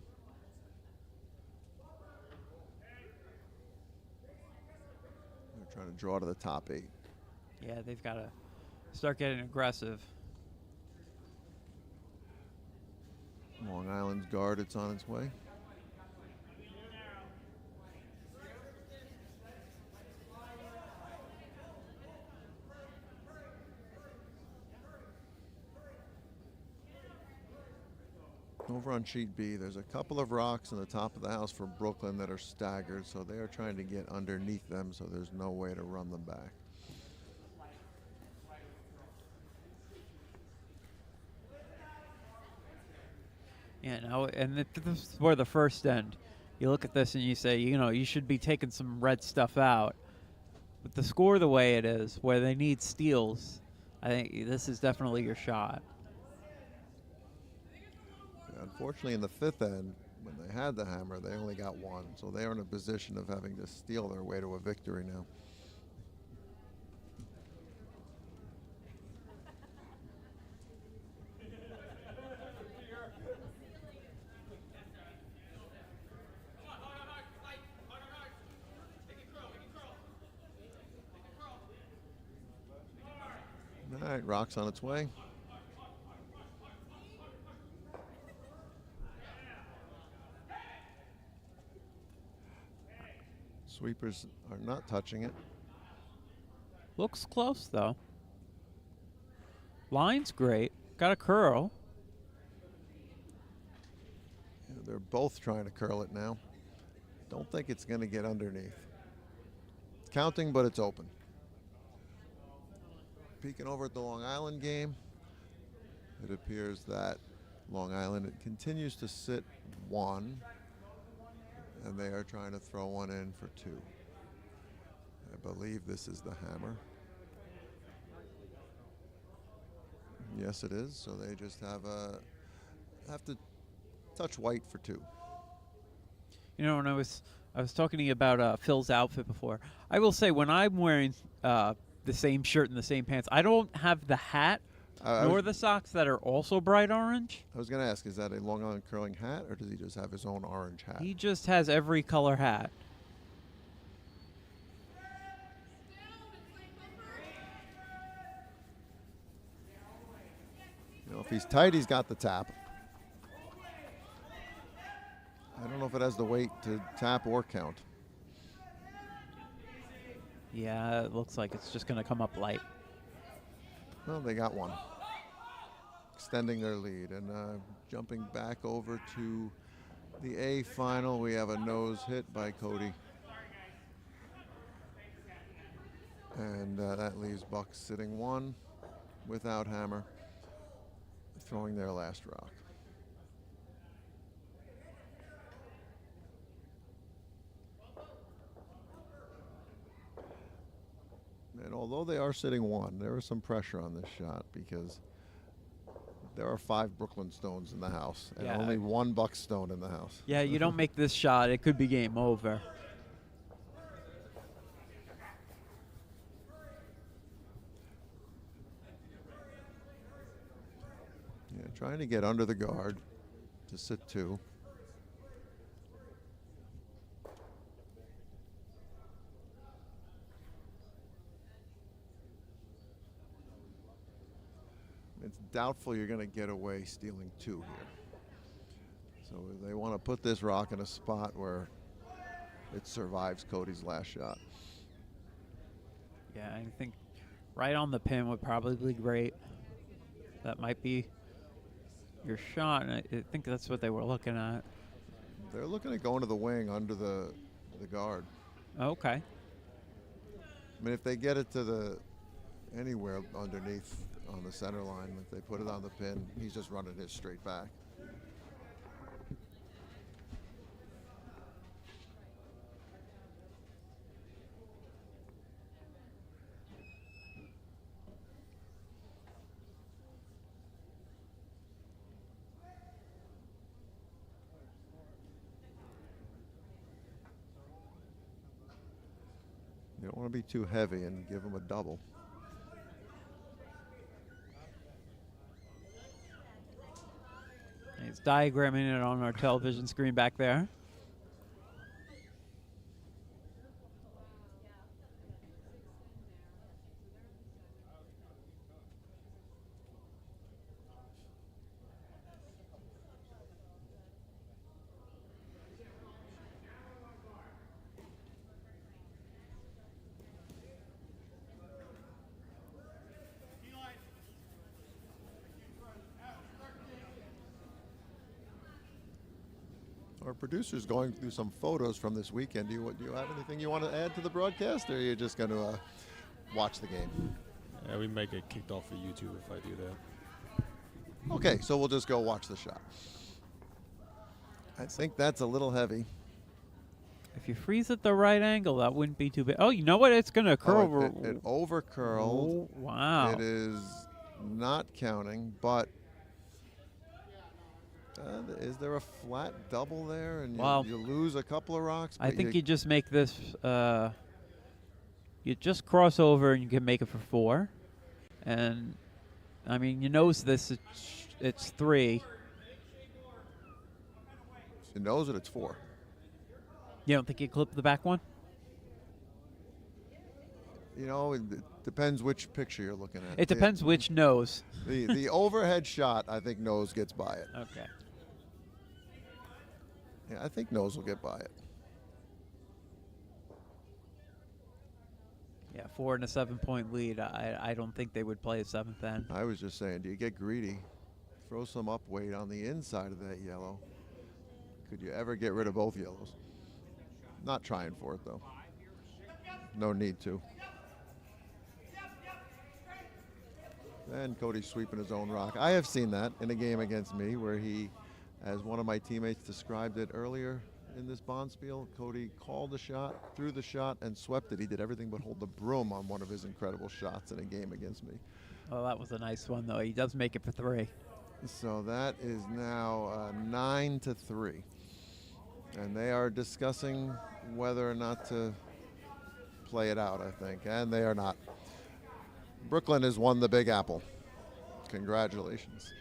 They're trying to draw to the top 8. Yeah, they've got to start getting aggressive. Long Island's guard, it's on its way. Over on sheet B, there's a couple of rocks in the top of the house for Brooklyn that are staggered, so they are trying to get underneath them, so there's no way to run them back. Yeah, no, and this is where the first end. You look at this and you say, you know, you should be taking some red stuff out. With the score the way it is, where they need steals, I think this is definitely your shot. Yeah, unfortunately, in the 5th end, when they had the hammer, they only got 1, so they are in a position of having to steal their way to a victory now. All right, rock's on its way. Sweepers are not touching it. Looks close, though. Line's great. Got a curl. Yeah, they're both trying to curl it now. Don't think it's going to get underneath. It's counting, but it's open. Peeking over at the Long Island game, it appears that Long Island continues to sit 1, and they are trying to throw one in for 2. I believe this is the hammer. Yes, it is. So they just have to touch white for 2. You know, when I was talking to you about Phil's outfit before, I will say when I'm wearing the same shirt and the same pants, I don't have the hat nor the socks that are also bright orange. I was going to ask, is that a Long Island curling hat, or does he just have his own orange hat? He just has every color hat. You know, if he's tight, he's got the tap. I don't know if it has the weight to tap or count. Yeah, it looks like it's just going to come up light. Well, they got one. Extending their lead. And jumping back over to the A final, we have a nose hit by Cody. And that leaves Bucks sitting one without hammer, throwing their last rock. And although they are sitting one, there is some pressure on this shot because there are 5 Brooklyn Stones in the house and only 1 Buck Stone in the house. Yeah, you don't make this shot, it could be game over. Yeah, trying to get under the guard to sit 2. It's doubtful you're going to get away stealing 2 here. So they want to put this rock in a spot where it survives Cody's last shot. Yeah, I think right on the pin would probably be great. That might be your shot, and I think that's what they were looking at. They're looking at going to the wing under the guard. Okay. I mean, if they get it to the anywhere underneath on the center line, if they put it on the pin, he's just running his straight back. You don't want to be too heavy and give him a double. He's diagramming it on our television screen back there. Our producer's going through some photos from this weekend. Do you have anything you want to add to the broadcast, or are you just going to watch the game? Yeah, we might get kicked off of YouTube if I do that. Okay, so we'll just go watch the shot. I think that's a little heavy. If you freeze at the right angle, that wouldn't be too bad. Oh, you know what? It's going to curl. It over curled. Oh, wow. It is not counting, but is there a flat double there? And you lose a couple of rocks? I think you just make this, you just cross over and you can make it for 4. And, I mean, you nose this, it's 3. You nose it, it's 4. You don't think you clip the back one? You know, it depends which picture you're looking at. It depends which nose. The overhead shot, I think nose gets by it. Okay. Yeah, I think nose will get by it. Yeah, 4 and a 7-point lead. I don't think they would play a 7th end. I was just saying, do you get greedy? Throw some up weight on the inside of that yellow. Could you ever get rid of both yellows? Not trying for it, though. No need to. And Cody's sweeping his own rock. I have seen that in a game against me where he, as one of my teammates described it earlier in this Bonspiel, Cody called the shot, threw the shot, and swept it. He did everything but hold the broom on one of his incredible shots in a game against me. Well, that was a nice one, though. He does make it for 3. So that is now 9-3. And they are discussing whether or not to play it out, I think. And they are not. Brooklyn has won the Big Apple. Congratulations.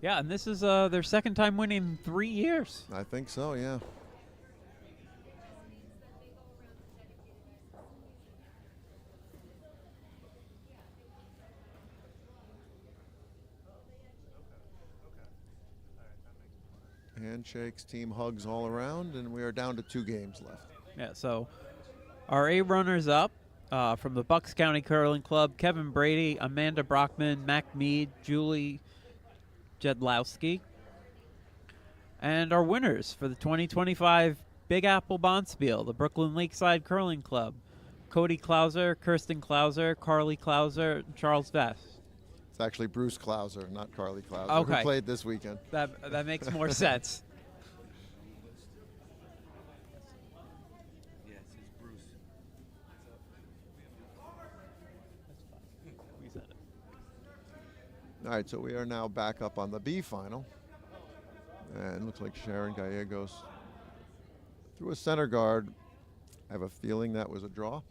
Yeah, and this is their second time winning in 3 years. I think so, yeah. Handshakes, team hugs all around, and we are down to 2 games left. Yeah, so our A runners up from the Bucks County Curling Club, Kevin Brady, Amanda Brockman, Mac Mead, Julie Jedlowski. And our winners for the 2025 Big Apple Bonspiel, the Brooklyn Lakeside Curling Club, Cody Clouser, Kirsten Clouser, Carly Clouser, and Charles Vest. It's actually Bruce Clouser, not Carly Clouser, Okay. who played this weekend. That makes more sense. All right, so we are now back up on the B final. And it looks like Sharon Gallegos threw a center guard. I have a feeling that was a draw.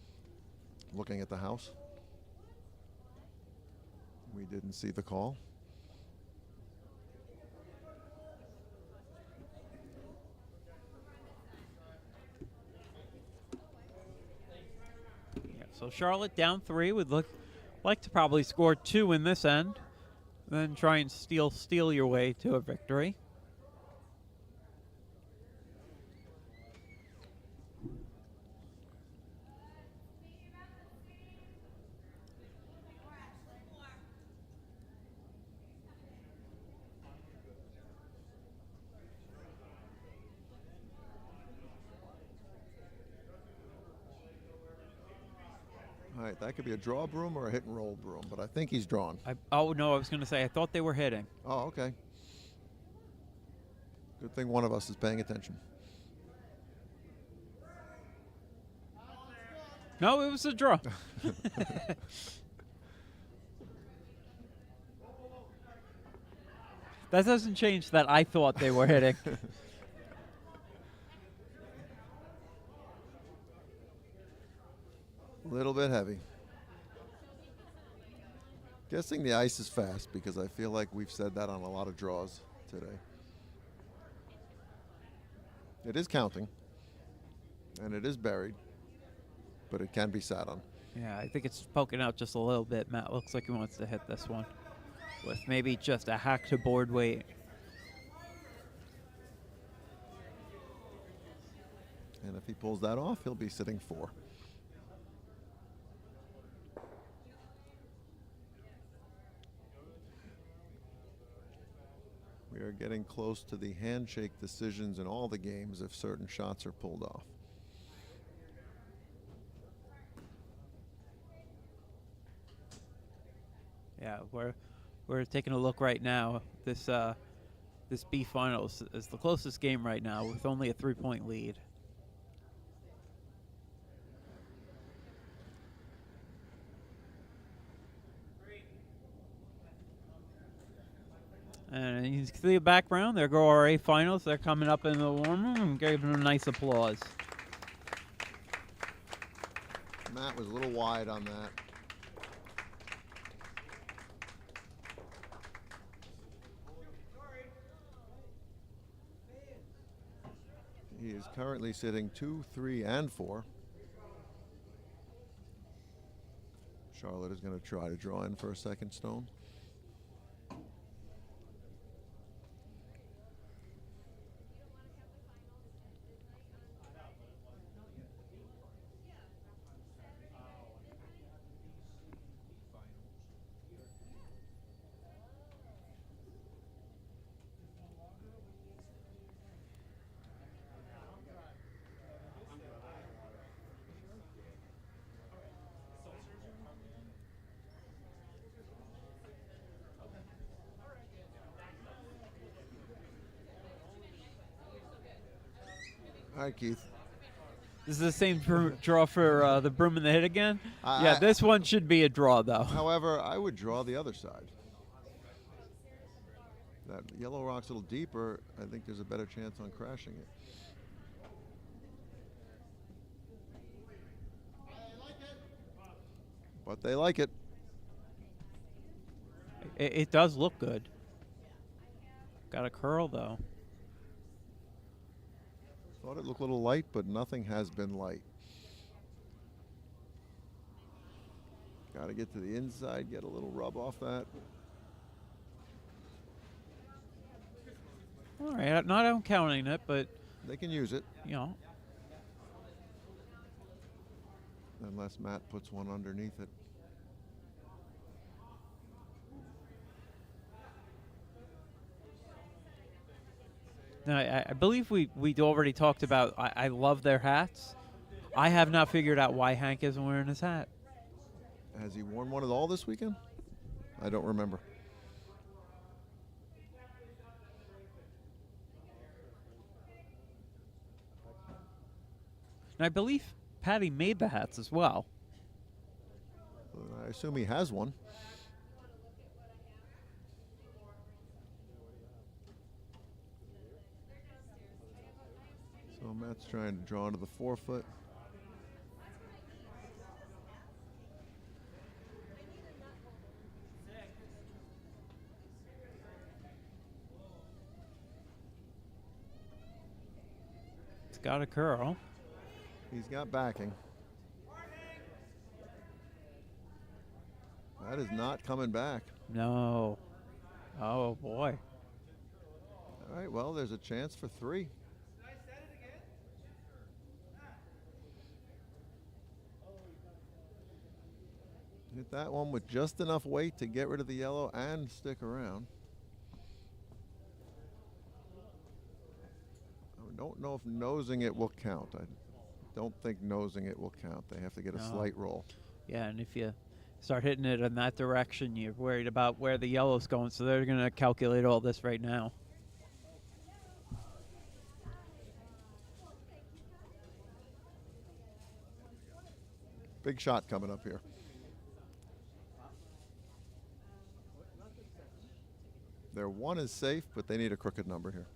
Looking at the house, we didn't see the call. Yeah, so Charlotte down 3 would like to probably score 2 in this end, then try and steal your way to a victory. All right, that could be a draw broom or a hit and roll broom, but I think he's drawn. Oh, no, I was going to say, I thought they were hitting. Oh, okay. Good thing one of us is paying attention. No, it was a draw. That doesn't change that I thought they were hitting. A little bit heavy. Guessing the ice is fast because I feel like we've said that on a lot of draws today. It is counting, and it is buried, but it can be sat on. Yeah, I think it's poking out just a little bit. Matt looks like he wants to hit this one with maybe just a hack to board weight. And if he pulls that off, he'll be sitting 4. We are getting close to the handshake decisions in all the games if certain shots are pulled off. Yeah, we're taking a look right now. This B finals is the closest game right now with only a 3-point lead. And you can see the background. There go our A finals. They're coming up in the warm room and gave them a nice applause. Matt was a little wide on that. He is currently sitting 2, 3, and 4. Charlotte is going to try to draw in for a second stone. All right, Keith. This is the same draw for the broom and the hit again? I- Yeah, this one should be a draw, though. However, I would draw the other side. That yellow rock's a little deeper. I think there's a better chance on crashing it. But they like it. It does look good. Got a curl, though. Thought it looked a little light, but nothing has been light. Got to get to the inside, get a little rub off that. All right, not counting it, but, They can use it. you know. unless Matt puts one underneath it. Now, I believe we'd already talked about I love their hats. I have not figured out why Hank isn't wearing his hat. Has he worn one at all this weekend? I don't remember. And I believe Patty made the hats as well. I assume he has one. So Matt's trying to draw into the forefoot. It's got a curl. He's got backing. That is not coming back. No. Oh, boy. All right, well, there's a chance for 3. Hit that one with just enough weight to get rid of the yellow and stick around. I don't know if nosing it will count. I don't think nosing it will count. They have to get a slight roll. Yeah, and if you start hitting it in that direction, you're worried about where the yellow's going, so they're going to calculate all this right now. Big shot coming up here. Their 1 is safe, but they need a crooked number here.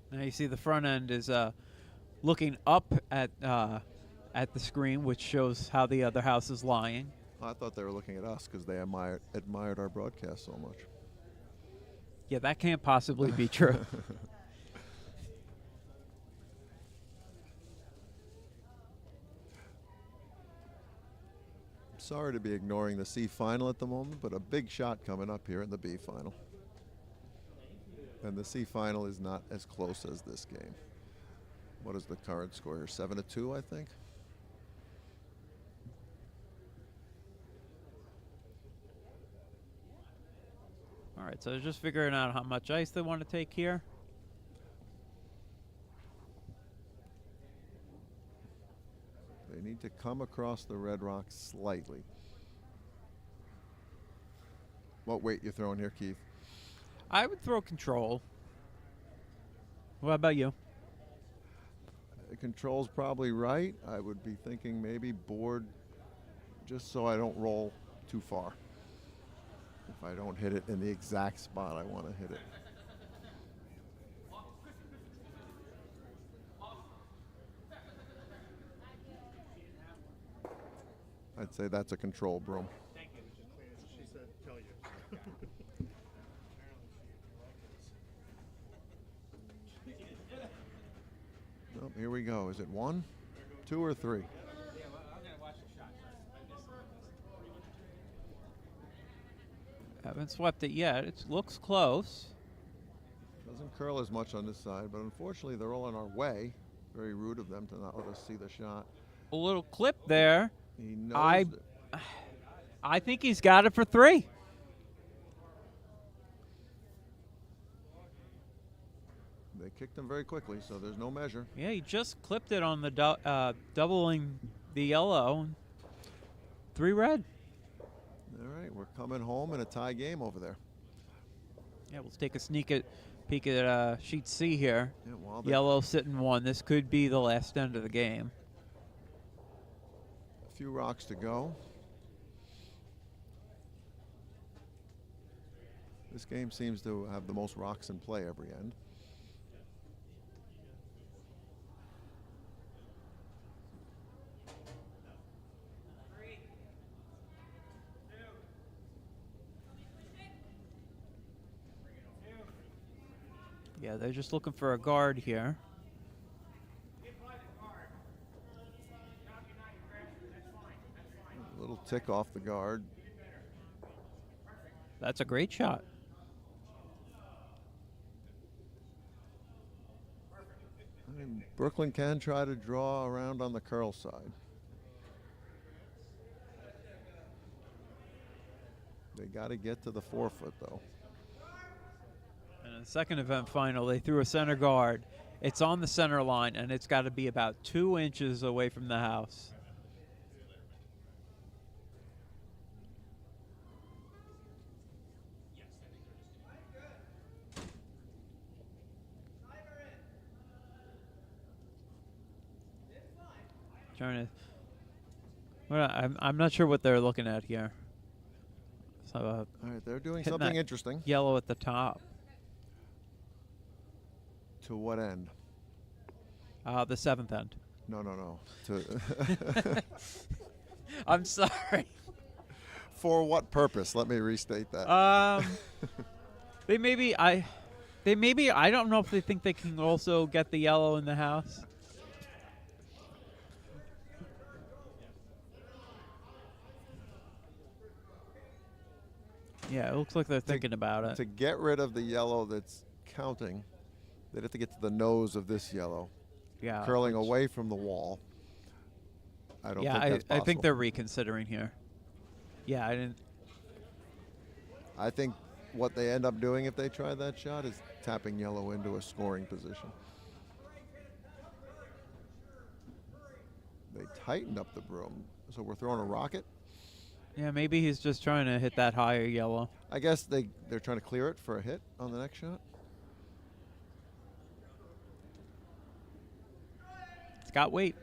Now you see the front end is looking up at the screen, which shows how the other house is lying. I thought they were looking at us because they admired our broadcast so much. Yeah, that can't possibly be true. Sorry to be ignoring the C final at the moment, but a big shot coming up here in the B final. And the C final is not as close as this game. What is the current score here? 7-2, I think. All right, so they're just figuring out how much ice they want to take here. They need to come across the red rock slightly. What weight you throwing here, Keith? I would throw control. What about you? Control's probably right. I would be thinking maybe board just so I don't roll too far. If I don't hit it in the exact spot I want to hit it. I'd say that's a control broom. Thank you. She said, tell you. Oh, here we go. Is it 1, 2, or 3? Haven't swept it yet. It looks close. Doesn't curl as much on this side, but unfortunately they're all in our way. Very rude of them to not let us see the shot. A little clip there. He knows it. I think he's got it for 3. They kicked him very quickly, so there's no measure. Yeah, he just clipped it on the doubling the yellow. 3 red. All right, we're coming home in a tie game over there. Yeah, we'll take a peek at sheet C here. Yeah, while Yellow sitting 1. This could be the last end of the game. a few rocks to go. This game seems to have the most rocks in play every end. Yeah, they're just looking for a guard here. A little tick off the guard. That's a great shot. I mean, Brooklyn can try to draw around on the curl side. They got to get to the 4-foot, though. And in the second event final, they threw a center guard. It's on the center line, and it's got to be about 2 inches away from the house. Trying to. Well, I'm not sure what they're looking at here. So, All right, they're doing hitting something that interesting. Yellow at the top. To what end? The 7th end. No. To I'm sorry. For what purpose? Let me restate that. They maybe I don't know if they think they can also get the yellow in the house. Yeah, it looks like they're thinking about it. To get rid of the yellow that's counting, they'd have to get to the nose of this yellow. Yeah. Curling away from the wall. I don't think that's possible. I think they're reconsidering here. Yeah, I didn't. I think what they end up doing if they try that shot is tapping yellow into a scoring position. They tightened up the broom, so we're throwing a rocket. Yeah, maybe he's just trying to hit that higher yellow. I guess they're trying to clear it for a hit on the next shot. It's got weight.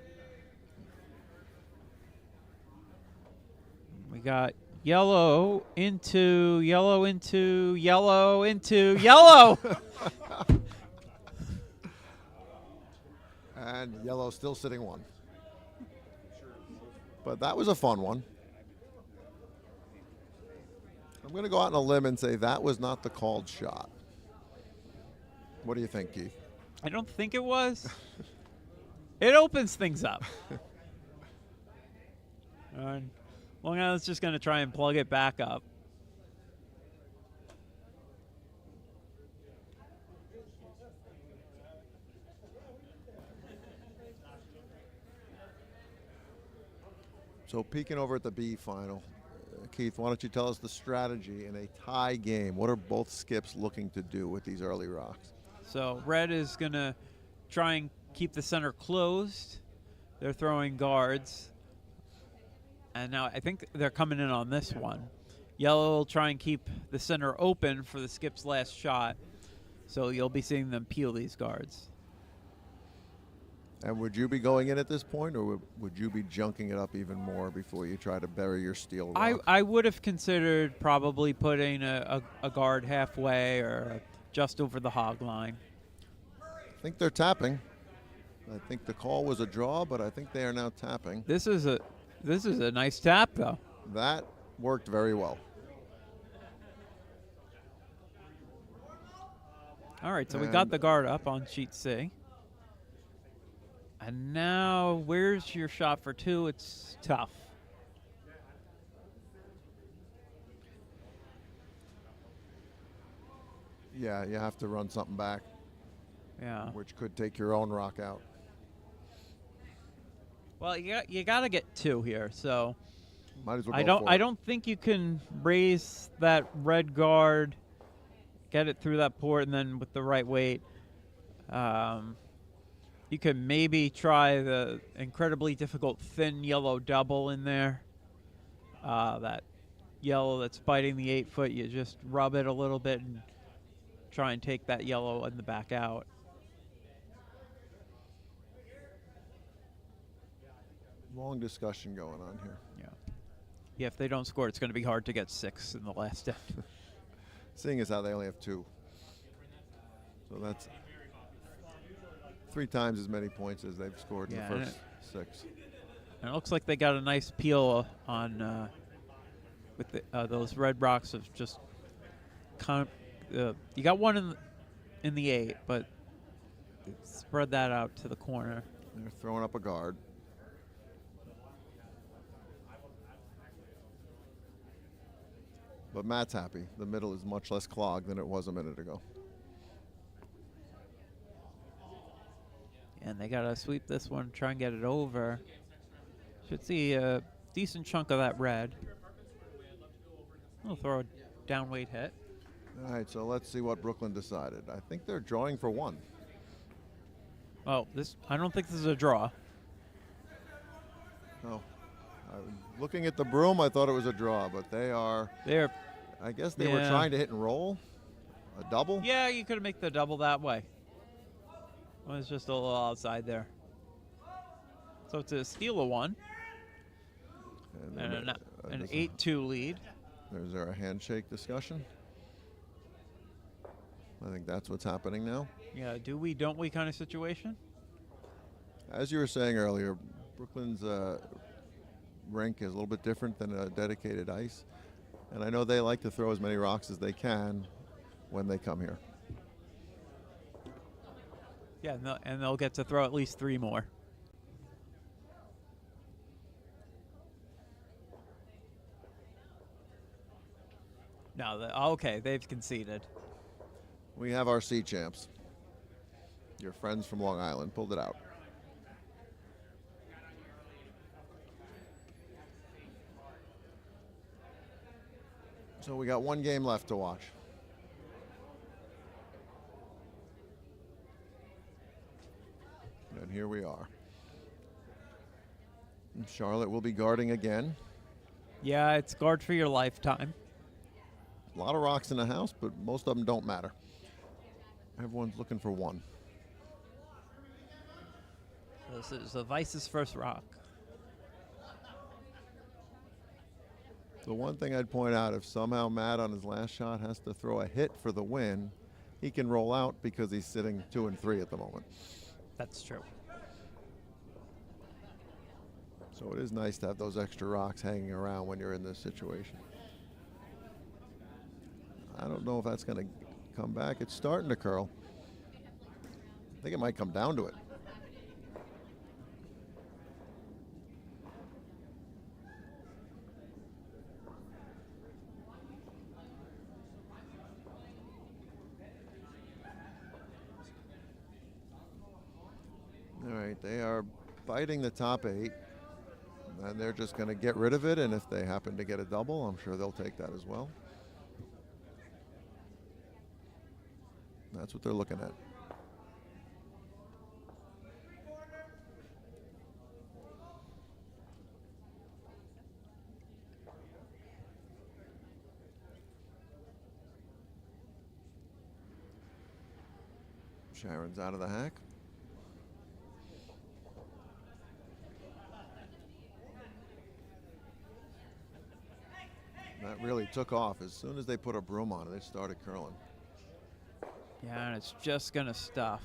We got yellow into yellow into yellow into yellow. And yellow still sitting 1. But that was a fun one. I'm going to go out on a limb and say that was not the called shot. What do you think, Keith? I don't think it was. It opens things up. Long Island's just going to try and plug it back up. So peeking over at the B final, Keith, why don't you tell us the strategy in a tie game? What are both skips looking to do with these early rocks? So red is going to try and keep the center closed. They're throwing guards. And now I think they're coming in on this one. Yellow will try and keep the center open for the skip's last shot. So you'll be seeing them peel these guards. And would you be going in at this point, or would you be junking it up even more before you try to bury your steel rock? I would have considered probably putting a guard halfway or just over the hog line. I think they're tapping. I think the call was a draw, but I think they are now tapping. This is a nice tap, though. That worked very well. All right, so we got the guard up on sheet C. And now, where's your shot for 2? It's tough. Yeah, you have to run something back. Yeah. Which could take your own rock out. Well, you got to get 2 here, so might as well go for it. I don't think you can raise that red guard, get it through that port, and then with the right weight. You could maybe try the incredibly difficult thin yellow double in there. That yellow that's biting the 8-foot, you just rub it a little bit and try and take that yellow in the back out. Long discussion going on here. Yeah, if they don't score, it's going to be hard to get 6 in the last end. Seeing as how they only have 2. So that's 3 times as many points as they've scored in the first 6. And it looks like they got a nice peel on with those red rocks of just kind of. You got one in the 8, but spread that out to the corner. They're throwing up a guard. But Matt's happy. The middle is much less clogged than it was a minute ago. And they got to sweep this one, try and get it over. Should see a decent chunk of that red. We'll throw a down weight hit. All right, so let's see what Brooklyn decided. I think they're drawing for 1. Oh, I don't think this is a draw. No. Looking at the broom, I thought it was a draw, but They're I guess they were trying to hit and roll. A double? Yeah, you could make the double that way. Well, it's just a little outside there. So it's a steal of 1 and an 8-2 lead. Is there a handshake discussion? I think that's what's happening now. Yeah, do we, don't we kind of situation. As you were saying earlier, Brooklyn's rink is a little bit different than a dedicated ice. And I know they like to throw as many rocks as they can when they come here. Yeah, and they'll get to throw at least 3 more. No, okay, they've conceded. We have our sea champs. Your friends from Long Island pulled it out. So we got 1 game left to watch. And here we are. And Charlotte will be guarding again. Yeah, it's guard for your lifetime. A lot of rocks in the house, but most of them don't matter. Everyone's looking for 1. This is the Vice's first rock. The one thing I'd point out, if somehow Matt on his last shot has to throw a hit for the win, he can roll out because he's sitting 2 and 3 at the moment. That's true. So it is nice to have those extra rocks hanging around when you're in this situation. I don't know if that's going to come back. It's starting to curl. I think it might come down to it. All right, they are biting the top 8, and they're just going to get rid of it, and if they happen to get a double, I'm sure they'll take that as well. That's what they're looking at. Sharon's out of the hack. That really took off. As soon as they put a broom on it, it started curling. Yeah, and it's just going to stuff.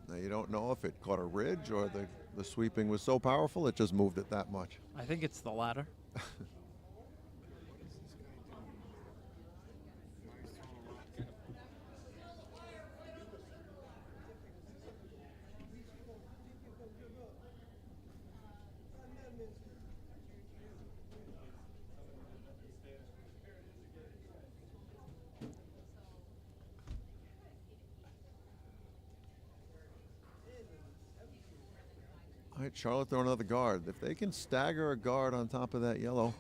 Now, you don't know if it caught a ridge or the sweeping was so powerful it just moved it that much. I think it's the latter. All right, Charlotte throwing another guard. If they can stagger a guard on top of that yellow,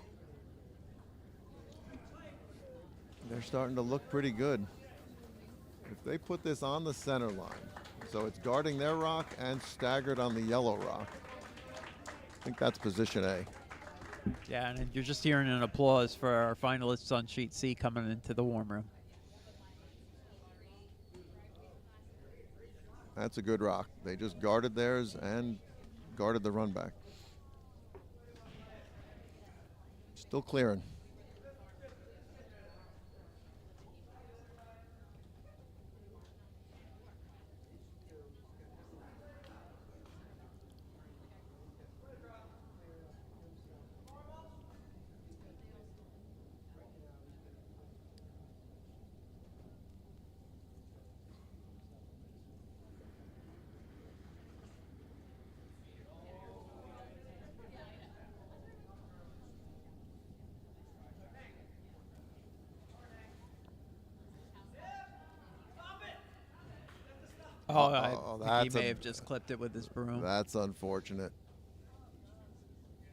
they're starting to look pretty good. If they put this on the center line, so it's guarding their rock and staggered on the yellow rock, I think that's position A. Yeah, and you're just hearing an applause for our finalists on sheet C coming into the warm room. That's a good rock. They just guarded theirs and guarded the run back. Still clearing. I think that's he may have just clipped it with his broom. That's unfortunate.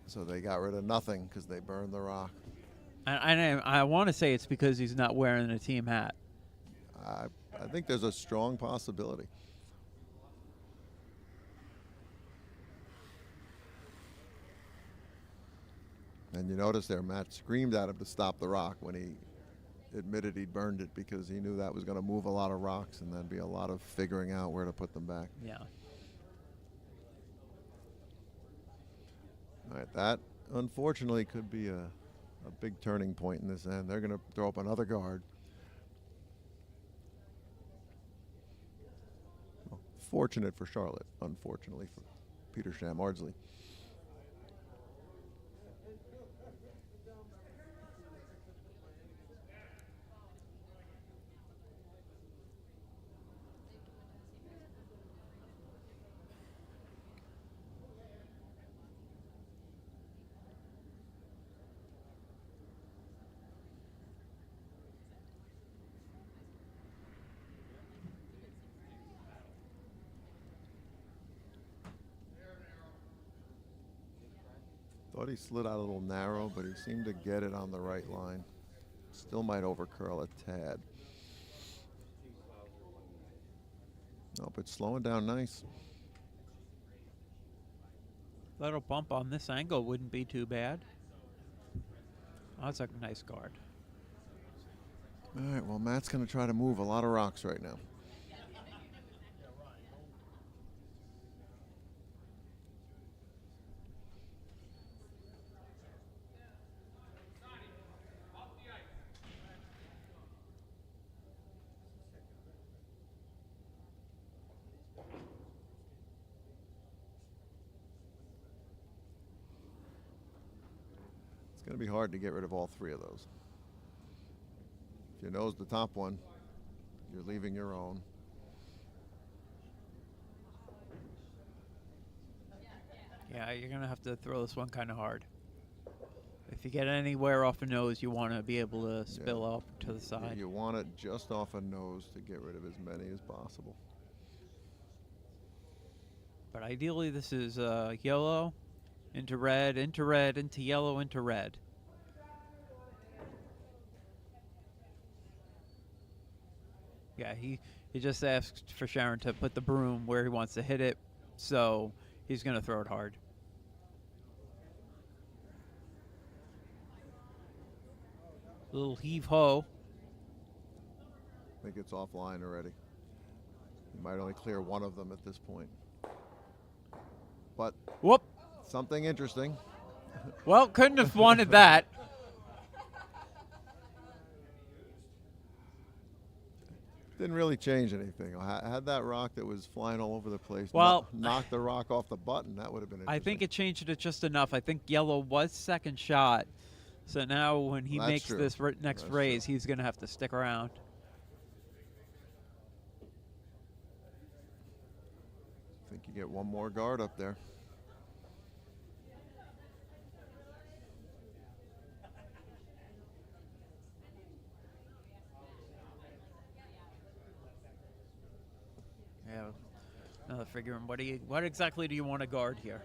So they got rid of nothing because they burned the rock. And I want to say it's because he's not wearing a team hat. I think there's a strong possibility. And you notice there, Matt screamed at him to stop the rock when he admitted he'd burned it, because he knew that was going to move a lot of rocks and then be a lot of figuring out where to put them back. Yeah. All right, that unfortunately could be a big turning point in this end. They're going to throw up another guard. Well, fortunate for Charlotte, unfortunately for Petersham Ardsley. Thought he slid out a little narrow, but he seemed to get it on the right line. Still might overcurl a tad. Nope, it's slowing down nice. Little bump on this angle wouldn't be too bad. Oh, that's a nice guard. All right, well, Matt's going to try to move a lot of rocks right now. It's going to be hard to get rid of all three of those. If you nose the top one, you're leaving your own. Yeah, you're going to have to throw this one kind of hard. If you get anywhere off a nose, you want to be able to spill up to the side. You want it just off a nose to get rid of as many as possible. But ideally, this is yellow into red, into yellow, into red. Yeah, he just asked for Sharon to put the broom where he wants to hit it, so he's going to throw it hard. Little heave-ho. I think it's offline already. You might only clear one of them at this point. But Whoop. something interesting. Well, couldn't have wanted that. Didn't really change anything. Had that rock that was flying all over the place Well, knocked the rock off the button, that would have been interesting. I think it changed it just enough. I think yellow was second shot. So now when he That's makes true. this next That's raise, true. he's going to have to stick around. I think you get one more guard up there. Yeah. Another figuring, what exactly do you want to guard here?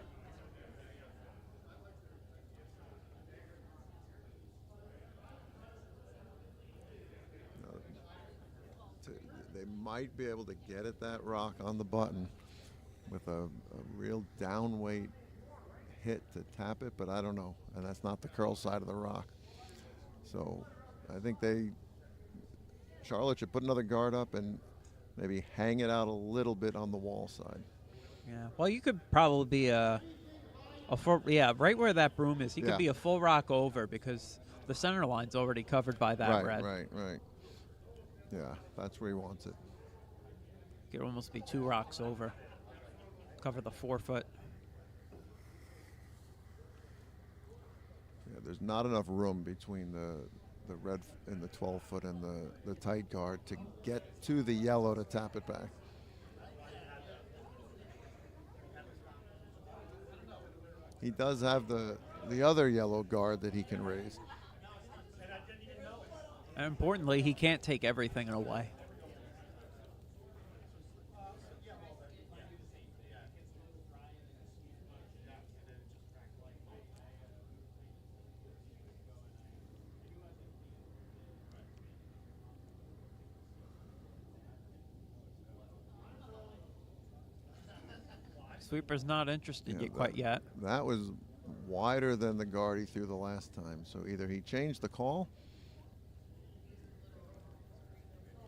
They might be able to get at that rock on the button with a real down weight hit to tap it, but I don't know. And that's not the curl side of the rock. So I think Charlotte should put another guard up and maybe hang it out a little bit on the wall side. Yeah. Well, you could probably be a full, right where that broom is. He could be a full rock over because the center line's already covered by that red. Right. Yeah, that's where he wants it. Could almost be 2 rocks over. Cover the 4 foot. Yeah, there's not enough room between the red and the 12 foot and the tight guard to get to the yellow to tap it back. He does have the other yellow guard that he can raise. And importantly, he can't take everything away. Sweeper's not interested Yeah, yet, quite yet. That was wider than the guard he threw the last time. So either he changed the call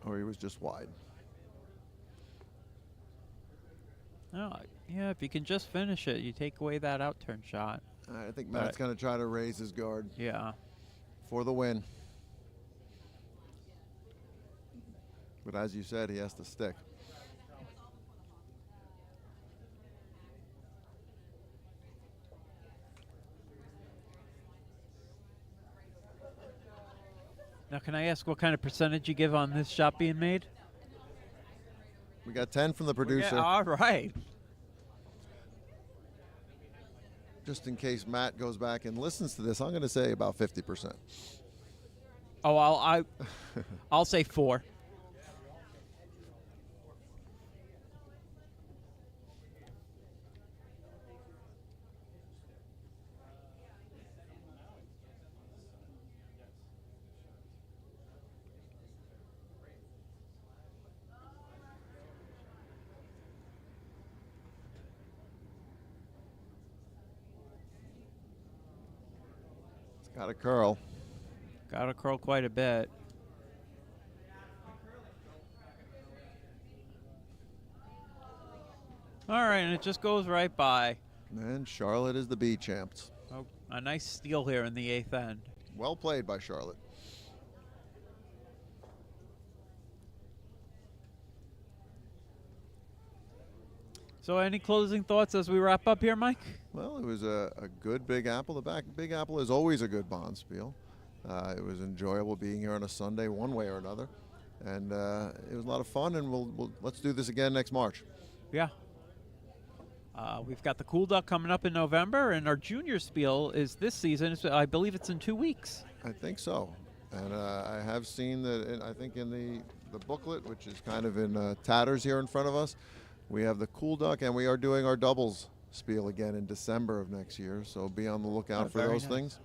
or he was just wide. Oh, yeah, if you can just finish it, you take away that out turn shot. I think Matt's going to try to raise his guard Yeah. for the win. But as you said, he has to stick. Now, can I ask what kind of percentage you give on this shot being made? We got 10 from the producer. Yeah, all right. Just in case Matt goes back and listens to this, I'm going to say about 50%. Oh, I'll say 4. Got a curl. Got to curl quite a bit. All right, and it just goes right by. And Charlotte is the B champs. Oh, a nice steal here in the 8th end. Well played by Charlotte. So any closing thoughts as we wrap up here, Mike? Well, it was a good Big Apple. Big Apple is always a good bonspiel. It was enjoyable being here on a Sunday one way or another. And it was a lot of fun, and let's do this again next March. Yeah. We've got the Cool Duck coming up in November, and our junior spiel is this season. I believe it's in 2 weeks. I think so. And I have seen that, I think in the booklet, which is kind of in tatters here in front of us, we have the Cool Duck, and we are doing our doubles spiel again in December of next year. So be on the lookout for those things.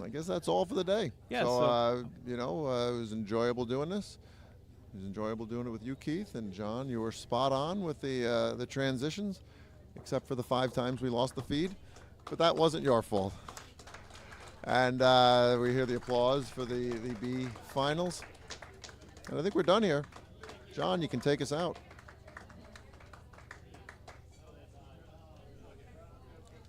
I guess that's all for the day. Yeah, so it was enjoyable doing this. It was enjoyable doing it with you, Keith, and John. You were spot on with the transitions, except for the 5 times we lost the feed, but that wasn't your fault. And we hear the applause for the B finals, and I think we're done here. John, you can take us out.